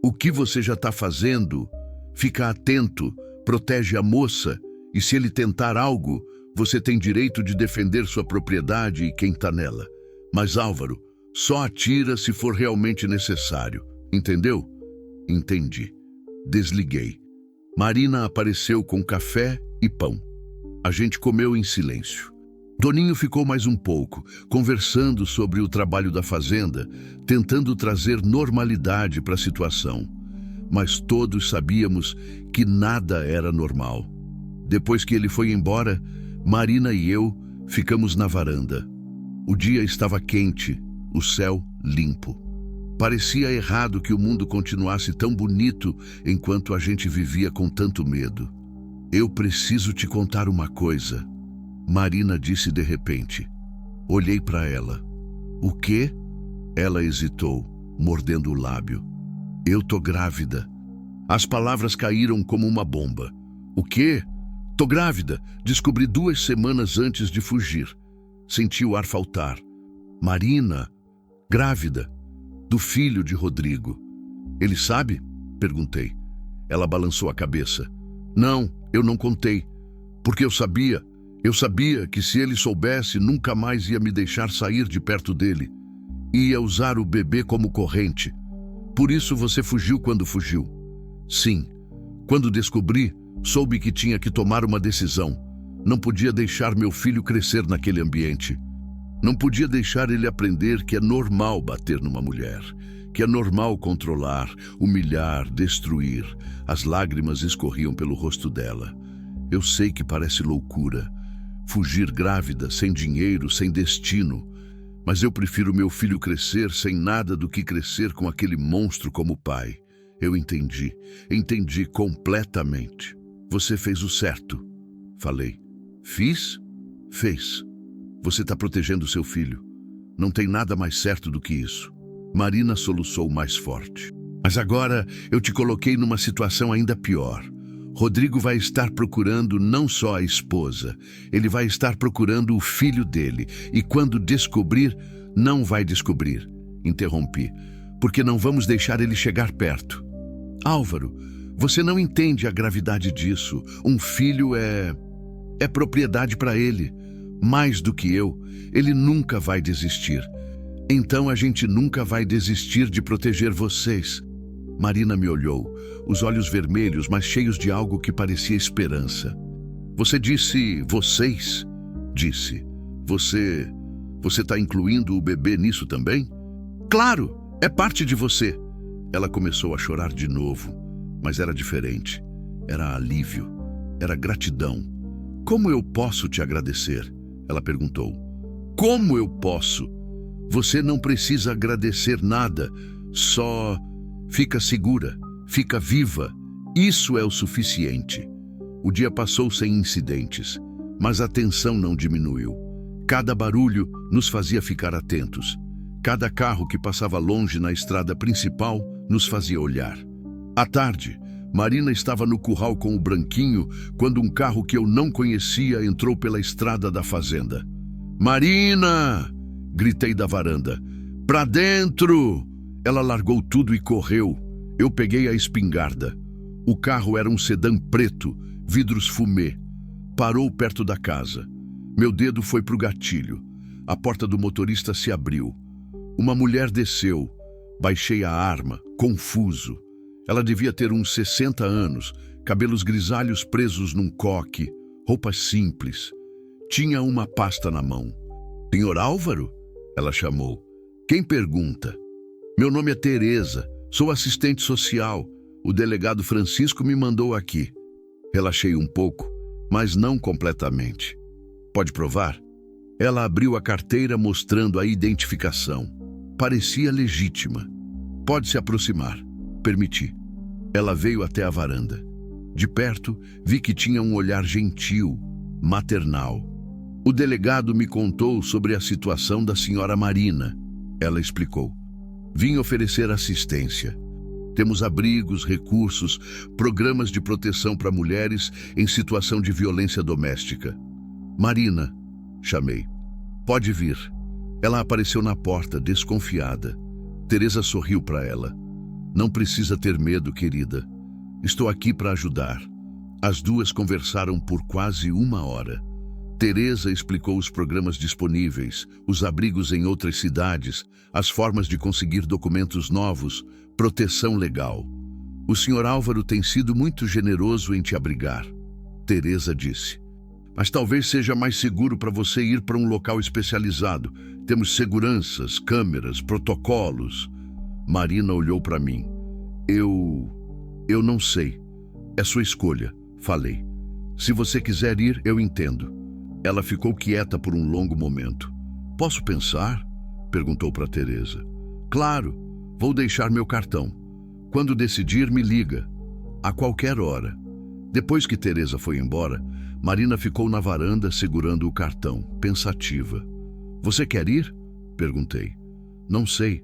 O que você já está fazendo? Fica atento, protege a moça, e se ele tentar algo, você tem direito de defender sua propriedade e quem está nela. Mas Álvaro, só atira se for realmente necessário. Entendeu? Entendi. Desliguei. Marina apareceu com café e pão. A gente comeu em silêncio. Toninho ficou mais um pouco, conversando sobre o trabalho da fazenda, tentando trazer normalidade para a situação. Mas todos sabíamos que nada era normal. Depois que ele foi embora, Marina e eu ficamos na varanda. O dia estava quente, o céu limpo. Parecia errado que o mundo continuasse tão bonito enquanto a gente vivia com tanto medo. Eu preciso te contar uma coisa, Marina disse de repente. Olhei para ela. O quê? Ela hesitou, mordendo o lábio. Eu tô grávida. As palavras caíram como uma bomba. O quê? Tô grávida. Descobri 2 semanas antes de fugir. Senti o ar faltar. Marina, grávida, do filho de Rodrigo. Ele sabe? Perguntei. Ela balançou a cabeça. Não, eu não contei. Porque eu sabia que se ele soubesse, nunca mais ia me deixar sair de perto dele. Ia usar o bebê como corrente. Por isso você fugiu quando fugiu. Sim, Quando descobri, soube que tinha que tomar uma decisão. Não podia deixar meu filho crescer naquele ambiente. Não podia deixar ele aprender que é normal bater numa mulher, que é normal controlar, humilhar, destruir. As lágrimas escorriam pelo rosto dela. Eu sei que parece loucura. Fugir grávida, sem dinheiro, sem destino. Mas eu prefiro meu filho crescer sem nada do que crescer com aquele monstro como pai. Eu entendi completamente. Você fez o certo. Falei. Fiz? Fez. Você está protegendo seu filho. Não tem nada mais certo do que isso. Marina soluçou mais forte. Mas agora eu te coloquei numa situação ainda pior. Rodrigo vai estar procurando não só a esposa, ele vai estar procurando o filho dele. E quando descobrir, não vai descobrir. Interrompi. Porque não vamos deixar ele chegar perto. Álvaro, você não entende a gravidade disso. Um filho é propriedade para ele. Mais do que eu, ele nunca vai desistir. Então a gente nunca vai desistir de proteger vocês. Marina me olhou, os olhos vermelhos, mas cheios de algo que parecia esperança. Você disse vocês? Disse. Você está incluindo o bebê nisso também? Claro, é parte de você. Ela começou a chorar de novo, mas era diferente. Era alívio, era gratidão. Como eu posso te agradecer? Ela perguntou. Como eu posso? Você não precisa agradecer nada, só fica segura, fica viva. Isso é o suficiente. O dia passou sem incidentes, mas a tensão não diminuiu. Cada barulho nos fazia ficar atentos. Cada carro que passava longe na estrada principal nos fazia olhar. À tarde, Marina estava no curral com o Branquinho quando um carro que eu não conhecia entrou pela estrada da fazenda. Marina! Gritei da varanda. Pra dentro! Ela largou tudo e correu. Eu peguei a espingarda. O carro era um sedã preto, vidros fumê. Parou perto da casa. Meu dedo foi pro gatilho. A porta do motorista se abriu. Uma mulher desceu. Baixei a arma, confuso. Ela devia ter uns 60 anos, cabelos grisalhos presos num coque, roupas simples. Tinha uma pasta na mão. Senhor Álvaro? Ela chamou. Quem pergunta? Meu nome é Teresa, sou assistente social. O delegado Francisco me mandou aqui. Relaxei um pouco, mas não completamente. Pode provar? Ela abriu a carteira mostrando a identificação. Parecia legítima. Pode se aproximar. Permiti. Ela veio até a varanda. De perto, vi que tinha um olhar gentil, maternal. O delegado me contou sobre a situação da senhora Marina. Ela explicou. Vim oferecer assistência. Temos abrigos, recursos, programas de proteção para mulheres em situação de violência doméstica. Marina, chamei. Pode vir. Ela apareceu na porta, desconfiada. Teresa sorriu para ela. Não precisa ter medo, querida. Estou aqui para ajudar. As duas conversaram por quase 1 hora. Teresa explicou os programas disponíveis, os abrigos em outras cidades, as formas de conseguir documentos novos, proteção legal. O Sr. Álvaro tem sido muito generoso em te abrigar. Teresa disse. Mas talvez seja mais seguro para você ir para um local especializado. Temos seguranças, câmeras, protocolos. Marina olhou para mim. Eu não sei. É sua escolha, falei. Se você quiser ir, eu entendo. Ela ficou quieta por um longo momento. Posso pensar? Perguntou para Teresa. Claro, vou deixar meu cartão. Quando decidir, me liga. A qualquer hora. Depois que Teresa foi embora, Marina ficou na varanda segurando o cartão, pensativa. Você quer ir? Perguntei. Não sei.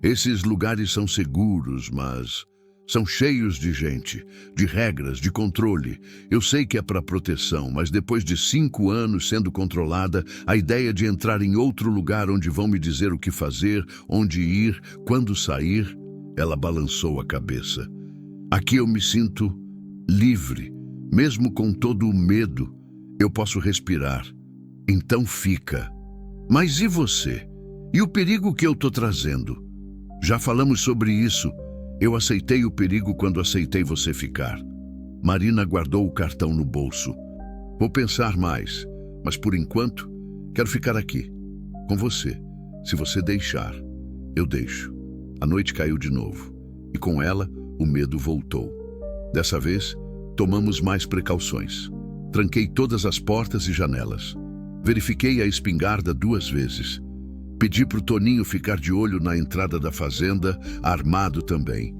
Esses lugares são seguros, mas são cheios de gente, de regras, de controle. Eu sei que é para proteção, mas depois de 5 anos sendo controlada, a ideia de entrar em outro lugar onde vão me dizer o que fazer, onde ir, quando sair, ela balançou a cabeça. Aqui eu me sinto livre, mesmo com todo o medo, eu posso respirar. Então fica. Mas e você? E o perigo que eu estou trazendo? Já falamos sobre isso. Eu aceitei o perigo quando aceitei você ficar. Marina guardou o cartão no bolso. Vou pensar mais, mas por enquanto quero ficar aqui, com você. Se você deixar, eu deixo. A noite caiu de novo, e com ela o medo voltou. Dessa vez, tomamos mais precauções. Tranquei todas as portas e janelas. Verifiquei a espingarda 2 vezes. Pedi para o Toninho ficar de olho na entrada da fazenda, armado também.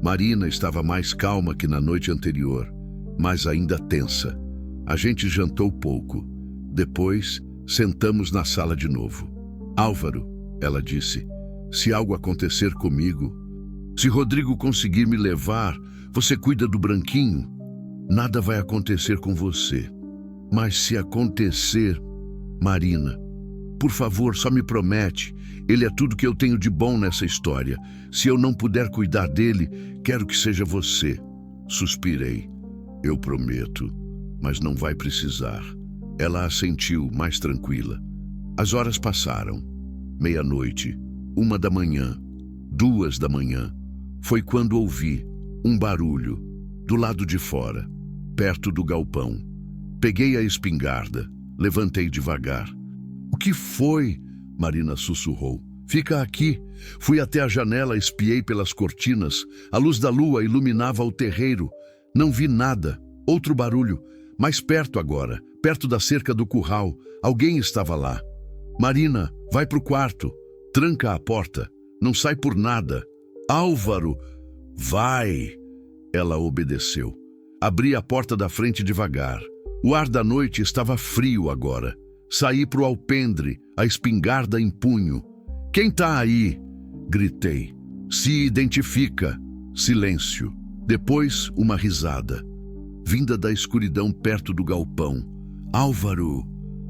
Marina estava mais calma que na noite anterior, mas ainda tensa. A gente jantou pouco. Depois, sentamos na sala de novo. Álvaro, ela disse, se algo acontecer comigo, se Rodrigo conseguir me levar, você cuida do Branquinho? Nada vai acontecer com você. Mas se acontecer, Marina, por favor, só me promete. Ele é tudo que eu tenho de bom nessa história. Se eu não puder cuidar dele, quero que seja você. Suspirei. Eu prometo, mas não vai precisar. Ela assentiu, mais tranquila. As horas passaram. 00:00, 1h, 2h. Foi quando ouvi um barulho, do lado de fora, perto do galpão. Peguei a espingarda, levantei devagar. O que foi? Marina sussurrou. Fica aqui. Fui até a janela, espiei pelas cortinas. A luz da lua iluminava o terreiro. Não vi nada. Outro barulho. Mais perto agora, perto da cerca do curral. Alguém estava lá. Marina, vai pro quarto. Tranca a porta. Não sai por nada. Álvaro, vai. Ela obedeceu. Abri a porta da frente devagar. O ar da noite estava frio agora. Saí pro alpendre, a espingarda em punho. Quem tá aí? Gritei. Se identifica. Silêncio. Depois, uma risada. Vinda da escuridão perto do galpão. Álvaro.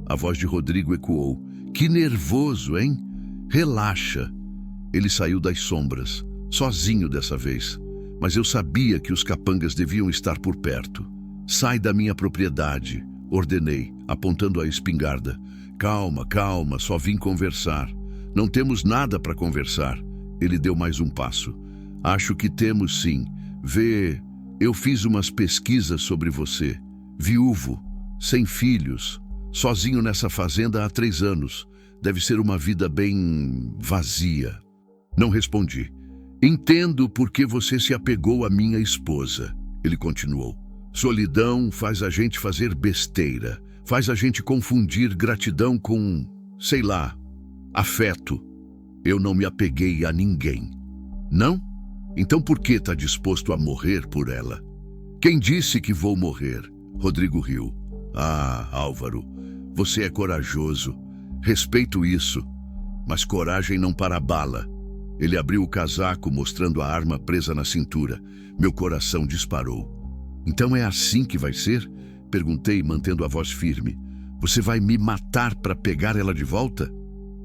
A voz de Rodrigo ecoou. Que nervoso, hein? Relaxa. Ele saiu das sombras, sozinho dessa vez. Mas eu sabia que os capangas deviam estar por perto. Sai da minha propriedade, ordenei, apontando a espingarda. Calma, calma, só vim conversar. Não temos nada para conversar. Ele deu mais um passo. Acho que temos sim. Vê, eu fiz umas pesquisas sobre você. Viúvo, sem filhos, sozinho nessa fazenda há 3 anos. Deve ser uma vida bem vazia. Não respondi. Entendo por que você se apegou à minha esposa, ele continuou. Solidão faz a gente fazer besteira, faz a gente confundir gratidão com, sei lá, afeto. Eu não me apeguei a ninguém. Não? Então por que está disposto a morrer por ela? Quem disse que vou morrer? Rodrigo riu. Ah, Álvaro, você é corajoso. Respeito isso, mas coragem não para a bala. Ele abriu o casaco, mostrando a arma presa na cintura. Meu coração disparou. Então é assim que vai ser? Perguntei, mantendo a voz firme. Você vai me matar para pegar ela de volta?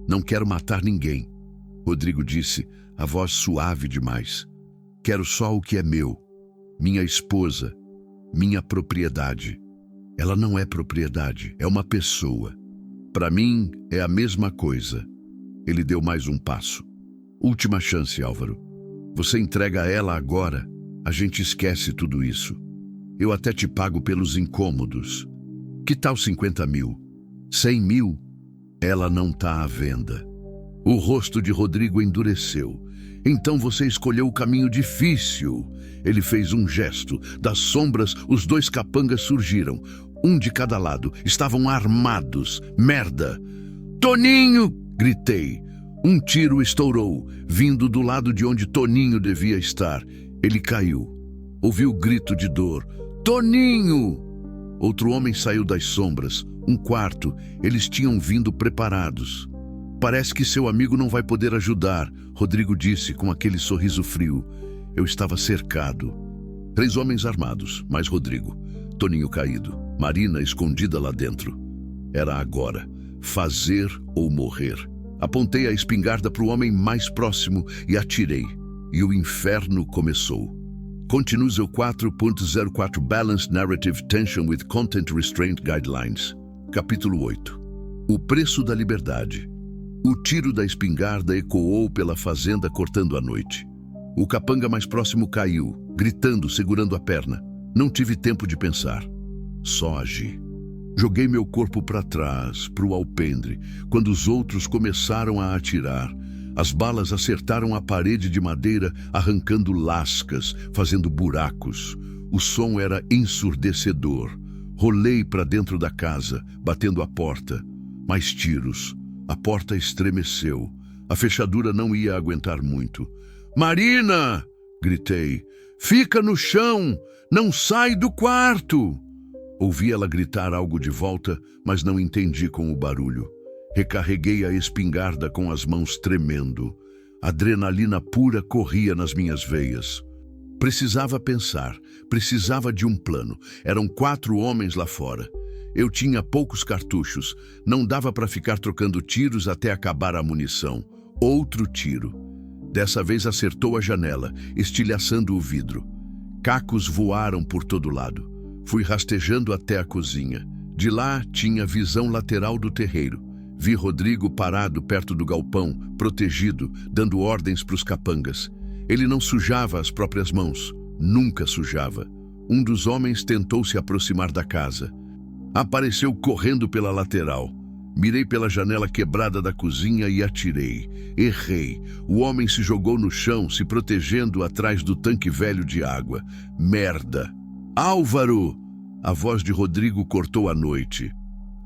Não quero matar ninguém. Rodrigo disse, a voz suave demais. Quero só o que é meu. Minha esposa. Minha propriedade. Ela não é propriedade, é uma pessoa. Para mim, é a mesma coisa. Ele deu mais um passo. Última chance, Álvaro. Você entrega ela agora, a gente esquece tudo isso. Eu até te pago pelos incômodos. Que tal 50 mil? 100 mil? Ela não tá à venda. O rosto de Rodrigo endureceu. Então você escolheu o caminho difícil. Ele fez um gesto. Das sombras, os 2 capangas surgiram. Um de cada lado. Estavam armados. Merda! Toninho! Gritei. Um tiro estourou, vindo do lado de onde Toninho devia estar. Ele caiu. Ouvi o grito de dor. Toninho! Outro homem saiu das sombras. Um quarto. Eles tinham vindo preparados. Parece que seu amigo não vai poder ajudar, Rodrigo disse com aquele sorriso frio. Eu estava cercado. 3 homens armados, mais Rodrigo. Toninho caído. Marina escondida lá dentro. Era agora. Fazer ou morrer. Apontei a espingarda para o homem mais próximo e atirei. E o inferno começou. Continuo 4.04 Balanced Narrative Tension with Content Restraint Guidelines. Capítulo 8. O preço da liberdade. O tiro da espingarda ecoou pela fazenda cortando a noite. O capanga mais próximo caiu, gritando, segurando a perna. Não tive tempo de pensar. Só agi. Joguei meu corpo para trás, para o alpendre, quando os outros começaram a atirar. As balas acertaram a parede de madeira, arrancando lascas, fazendo buracos. O som era ensurdecedor. Rolei para dentro da casa, batendo a porta. Mais tiros. A porta estremeceu. A fechadura não ia aguentar muito. "Marina!" gritei. "Fica no chão! Não sai do quarto!" Ouvi ela gritar algo de volta, mas não entendi com o barulho. Recarreguei a espingarda com as mãos tremendo. Adrenalina pura corria nas minhas veias. Precisava pensar, precisava de um plano. Eram 4 homens lá fora. Eu tinha poucos cartuchos, não dava para ficar trocando tiros até acabar a munição. Outro tiro. Dessa vez acertou a janela, estilhaçando o vidro. Cacos voaram por todo lado. Fui rastejando até a cozinha. De lá tinha visão lateral do terreiro. Vi Rodrigo parado perto do galpão, protegido, dando ordens para os capangas. Ele não sujava as próprias mãos. Nunca sujava. Um dos homens tentou se aproximar da casa. Apareceu correndo pela lateral. Mirei pela janela quebrada da cozinha e atirei. Errei. O homem se jogou no chão, se protegendo atrás do tanque velho de água. Merda! "Álvaro!" A voz de Rodrigo cortou a noite.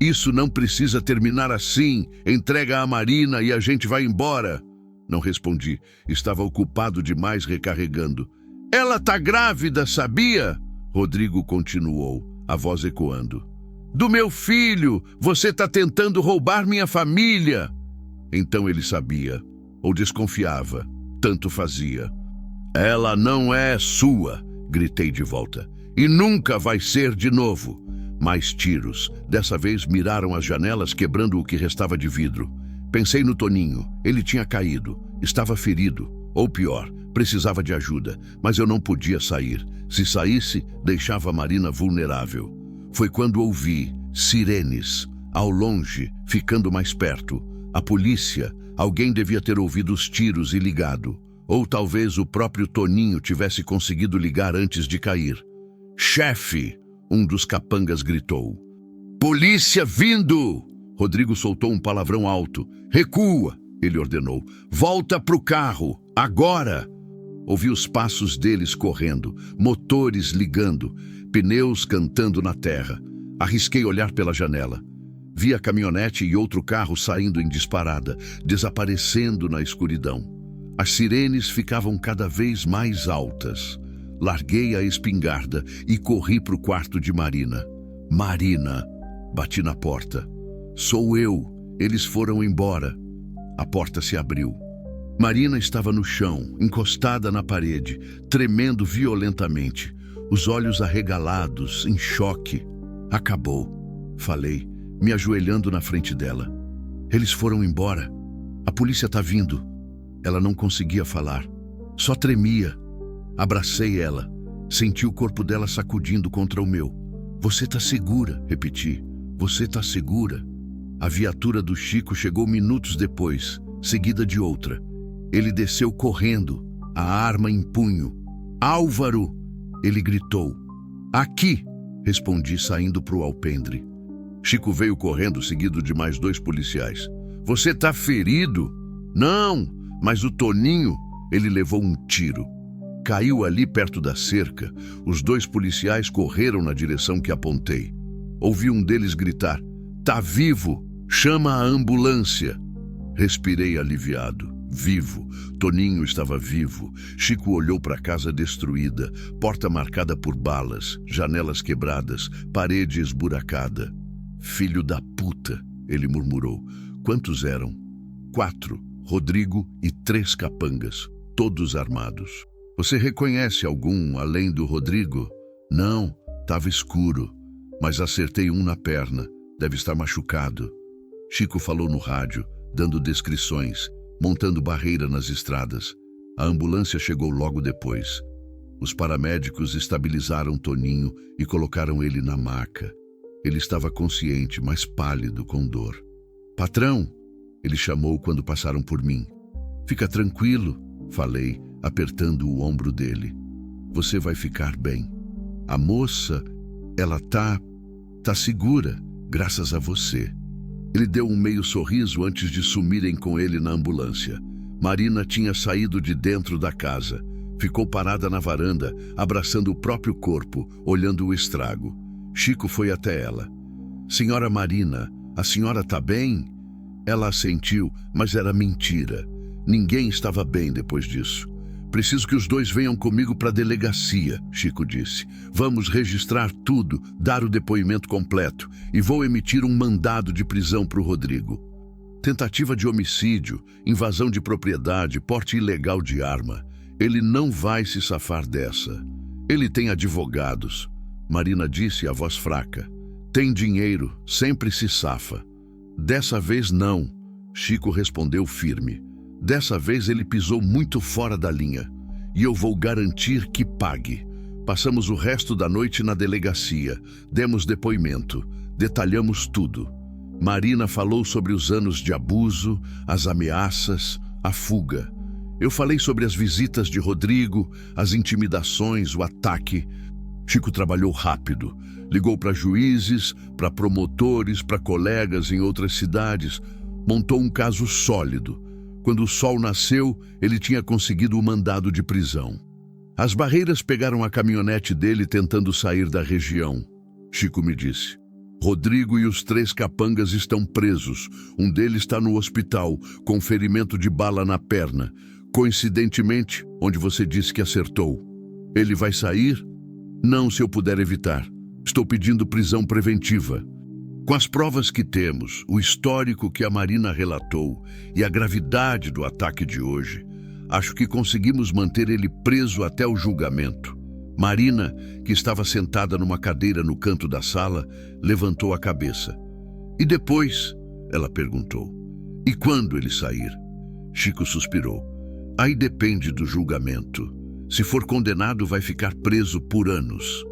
"Isso não precisa terminar assim. Entrega a Marina e a gente vai embora." Não respondi. Estava ocupado demais recarregando. "Ela tá grávida, sabia?" Rodrigo continuou, a voz ecoando. "Do meu filho! Você tá tentando roubar minha família!" Então ele sabia. Ou desconfiava. Tanto fazia. "Ela não é sua!" Gritei de volta. "E nunca vai ser de novo." Mais tiros. Dessa vez miraram as janelas, quebrando o que restava de vidro. Pensei no Toninho. Ele tinha caído. Estava ferido. Ou pior, precisava de ajuda. Mas eu não podia sair. Se saísse, deixava a Marina vulnerável. Foi quando ouvi sirenes. Ao longe, ficando mais perto. A polícia. Alguém devia ter ouvido os tiros e ligado. Ou talvez o próprio Toninho tivesse conseguido ligar antes de cair. "Chefe!" Um dos capangas gritou. "Polícia vindo!" Rodrigo soltou um palavrão alto. "Recua!" ele ordenou. "Volta pro carro! Agora!" Ouvi os passos deles correndo, motores ligando, pneus cantando na terra. Arrisquei olhar pela janela. Vi a caminhonete e outro carro saindo em disparada, desaparecendo na escuridão. As sirenes ficavam cada vez mais altas. Larguei a espingarda e corri para o quarto de Marina. "Marina!" Bati na porta. "Sou eu. Eles foram embora." A porta se abriu. Marina estava no chão, encostada na parede, tremendo violentamente, os olhos arregalados, em choque. "Acabou", falei, me ajoelhando na frente dela. "Eles foram embora. A polícia está vindo." Ela não conseguia falar. Só tremia. Abracei ela. Senti o corpo dela sacudindo contra o meu. "Você está segura", repeti. "Você está segura." A viatura do Chico chegou minutos depois, seguida de outra. Ele desceu correndo, a arma em punho. "Álvaro!" ele gritou. "Aqui!" respondi, saindo para o alpendre. Chico veio correndo, seguido de mais 2 policiais. "Você está ferido?" "Não, mas o Toninho..." Ele levou um tiro. Caiu ali perto da cerca. Os 2 policiais correram na direção que apontei. Ouvi um deles gritar: "Tá vivo! Chama a ambulância!" Respirei aliviado. Vivo. Toninho estava vivo. Chico olhou para a casa destruída, porta marcada por balas, janelas quebradas, parede esburacada. "Filho da puta", ele murmurou. Quantos eram? 4. Rodrigo e 3 capangas, todos armados. "Você reconhece algum além do Rodrigo?" "Não, estava escuro, mas acertei um na perna. Deve estar machucado." Chico falou no rádio, dando descrições, montando barreira nas estradas. A ambulância chegou logo depois. Os paramédicos estabilizaram Toninho e colocaram ele na maca. Ele estava consciente, mas pálido, com dor. "Patrão!" ele chamou quando passaram por mim. "Fica tranquilo", falei, apertando o ombro dele. "Você vai ficar bem." A moça, ela tá segura, graças a você. Ele deu um meio sorriso antes de sumirem com ele na ambulância. Marina tinha saído de dentro da casa. Ficou parada na varanda, abraçando o próprio corpo, olhando o estrago. Chico foi até ela. Senhora Marina, a senhora tá bem? Ela assentiu, mas era mentira. Ninguém estava bem depois disso. Preciso que os dois venham comigo para a delegacia, Chico disse. Vamos registrar tudo, dar o depoimento completo e vou emitir um mandado de prisão para o Rodrigo. Tentativa de homicídio, invasão de propriedade, porte ilegal de arma. Ele não vai se safar dessa. Ele tem advogados. Marina disse, a voz fraca. Tem dinheiro, sempre se safa. Dessa vez não, Chico respondeu firme. Dessa vez ele pisou muito fora da linha. E eu vou garantir que pague. Passamos o resto da noite na delegacia. Demos depoimento. Detalhamos tudo. Marina falou sobre os anos de abuso, as ameaças, a fuga. Eu falei sobre as visitas de Rodrigo, as intimidações, o ataque. Chico trabalhou rápido. Ligou para juízes, para promotores, para colegas em outras cidades. Montou um caso sólido. Quando o sol nasceu, ele tinha conseguido o mandado de prisão. As barreiras pegaram a caminhonete dele tentando sair da região. Chico me disse. Rodrigo e os 3 capangas estão presos. Um deles está no hospital, com ferimento de bala na perna. Coincidentemente, onde você disse que acertou. Ele vai sair? Não, se eu puder evitar. Estou pedindo prisão preventiva. Com as provas que temos, o histórico que a Marina relatou e a gravidade do ataque de hoje, acho que conseguimos manter ele preso até o julgamento. Marina, que estava sentada numa cadeira no canto da sala, levantou a cabeça. E depois? Ela perguntou. E quando ele sair? Chico suspirou. Aí depende do julgamento. Se for condenado, vai ficar preso por anos.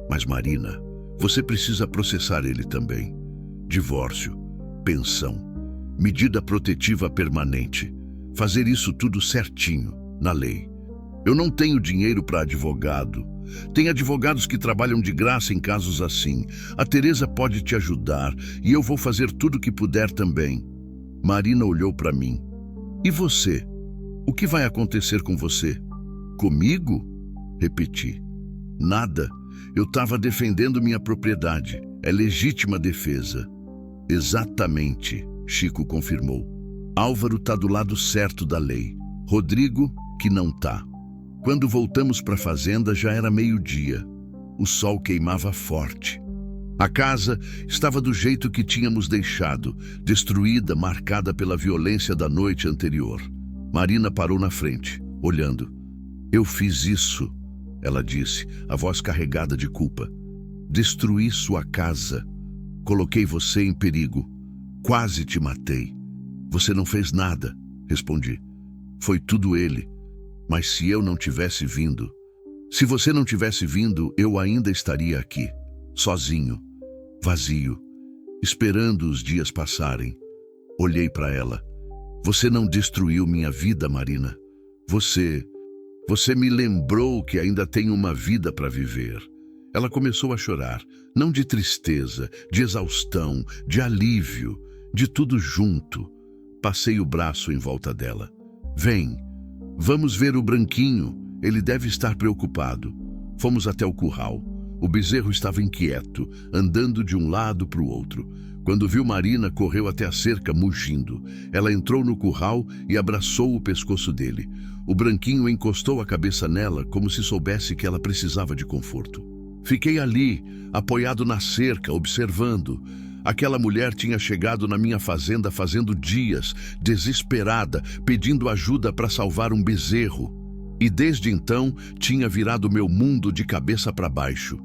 Mas Marina, você precisa processar ele também. Divórcio, pensão, medida protetiva permanente. Fazer isso tudo certinho, na lei. Eu não tenho dinheiro para advogado. Tem advogados que trabalham de graça em casos assim. A Teresa pode te ajudar e eu vou fazer tudo o que puder também. Marina olhou para mim. E você? O que vai acontecer com você? Comigo? Repeti. Nada. Eu estava defendendo minha propriedade. É legítima defesa. Exatamente, Chico confirmou. Álvaro está do lado certo da lei. Rodrigo, que não tá. Quando voltamos para a fazenda já era meio-dia. O sol queimava forte. A casa estava do jeito que tínhamos deixado, destruída, marcada pela violência da noite anterior. Marina parou na frente, olhando. Eu fiz isso, ela disse, a voz carregada de culpa. Destruí sua casa. Coloquei você em perigo. Quase te matei. Você não fez nada, respondi. Foi tudo ele. Mas se eu não tivesse vindo... Se você não tivesse vindo, eu ainda estaria aqui. Sozinho. Vazio. Esperando os dias passarem. Olhei para ela. Você não destruiu minha vida, Marina. Você me lembrou que ainda tenho uma vida para viver. Ela começou a chorar, não de tristeza, de exaustão, de alívio, de tudo junto. Passei o braço em volta dela. Vem, vamos ver o branquinho, ele deve estar preocupado. Fomos até o curral. O bezerro estava inquieto, andando de um lado para o outro. Quando viu Marina, correu até a cerca, mugindo. Ela entrou no curral e abraçou o pescoço dele. O branquinho encostou a cabeça nela, como se soubesse que ela precisava de conforto. Fiquei ali, apoiado na cerca, observando. Aquela mulher tinha chegado na minha fazenda fazendo dias, desesperada, pedindo ajuda para salvar um bezerro. E desde então tinha virado meu mundo de cabeça para baixo.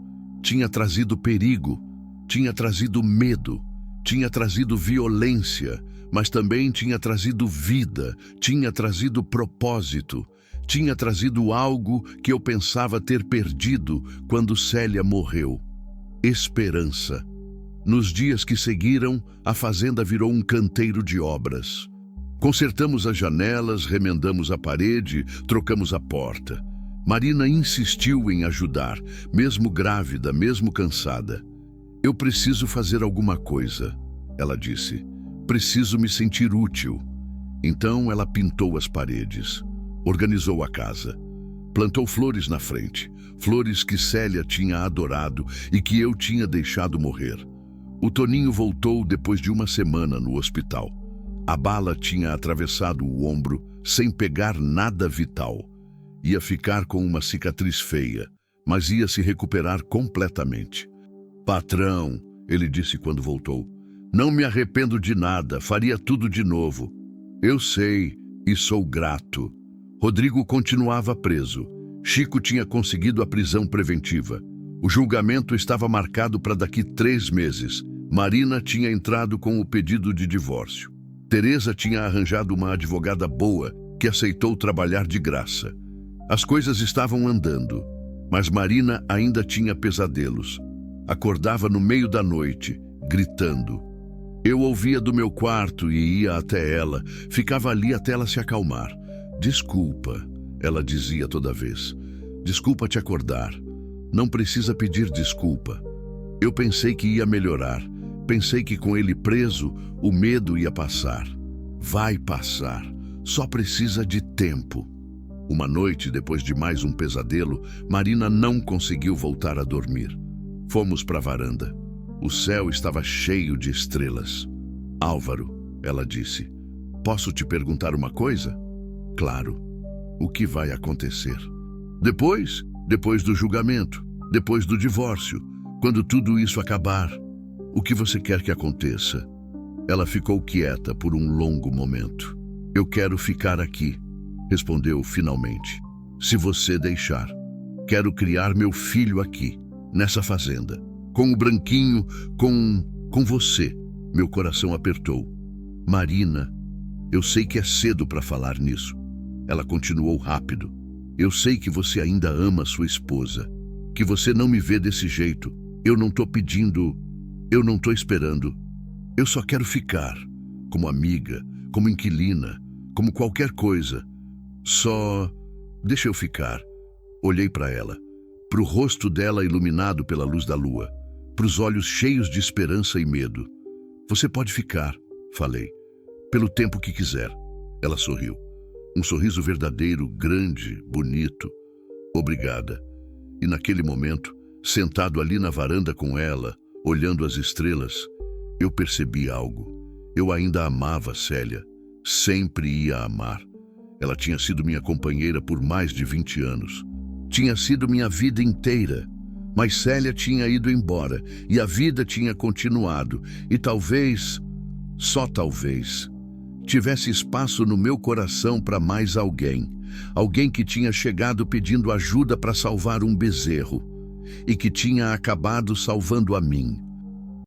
Tinha trazido perigo, tinha trazido medo, tinha trazido violência, mas também tinha trazido vida, tinha trazido propósito, tinha trazido algo que eu pensava ter perdido quando Célia morreu. Esperança. Nos dias que seguiram, a fazenda virou um canteiro de obras. Consertamos as janelas, remendamos a parede, trocamos a porta. Marina insistiu em ajudar, mesmo grávida, mesmo cansada. Eu preciso fazer alguma coisa, ela disse. Preciso me sentir útil. Então ela pintou as paredes, organizou a casa, plantou flores na frente, flores que Célia tinha adorado e que eu tinha deixado morrer. O Toninho voltou depois de uma semana no hospital. A bala tinha atravessado o ombro sem pegar nada vital. Ia ficar com uma cicatriz feia, mas ia se recuperar completamente. Patrão, ele disse quando voltou, não me arrependo de nada, faria tudo de novo. Eu sei e sou grato. Rodrigo continuava preso. Chico tinha conseguido a prisão preventiva. O julgamento estava marcado para daqui 3 meses. Marina tinha entrado com o pedido de divórcio. Teresa tinha arranjado uma advogada boa que aceitou trabalhar de graça. As coisas estavam andando, mas Marina ainda tinha pesadelos. Acordava no meio da noite, gritando. Eu ouvia do meu quarto e ia até ela, ficava ali até ela se acalmar. Desculpa, ela dizia toda vez. Desculpa te acordar. Não precisa pedir desculpa. Eu pensei que ia melhorar. Pensei que com ele preso, o medo ia passar. Vai passar. Só precisa de tempo. Uma noite, depois de mais um pesadelo, Marina não conseguiu voltar a dormir. Fomos para a varanda. O céu estava cheio de estrelas. Álvaro, ela disse, posso te perguntar uma coisa? Claro. O que vai acontecer? Depois do julgamento, depois do divórcio, quando tudo isso acabar, o que você quer que aconteça? Ela ficou quieta por um longo momento. Eu quero ficar aqui, respondeu finalmente. Se você deixar, quero criar meu filho aqui, nessa fazenda. Com o Branquinho, com você. Meu coração apertou. Marina, eu sei que é cedo para falar nisso. Ela continuou rápido. Eu sei que você ainda ama sua esposa, que você não me vê desse jeito. Eu não tô pedindo, eu não tô esperando. Eu só quero ficar, como amiga, como inquilina, como qualquer coisa. Só deixa eu ficar. Olhei para ela, para o rosto dela iluminado pela luz da lua, para os olhos cheios de esperança e medo. Você pode ficar, falei, pelo tempo que quiser. Ela sorriu. Um sorriso verdadeiro, grande, bonito. Obrigada. E naquele momento, sentado ali na varanda com ela, olhando as estrelas, eu percebi algo. Eu ainda amava Célia. Sempre ia amar. Ela tinha sido minha companheira por mais de 20 anos. Tinha sido minha vida inteira. Mas Célia tinha ido embora e a vida tinha continuado. E talvez, só talvez, tivesse espaço no meu coração para mais alguém. Alguém que tinha chegado pedindo ajuda para salvar um bezerro e que tinha acabado salvando a mim.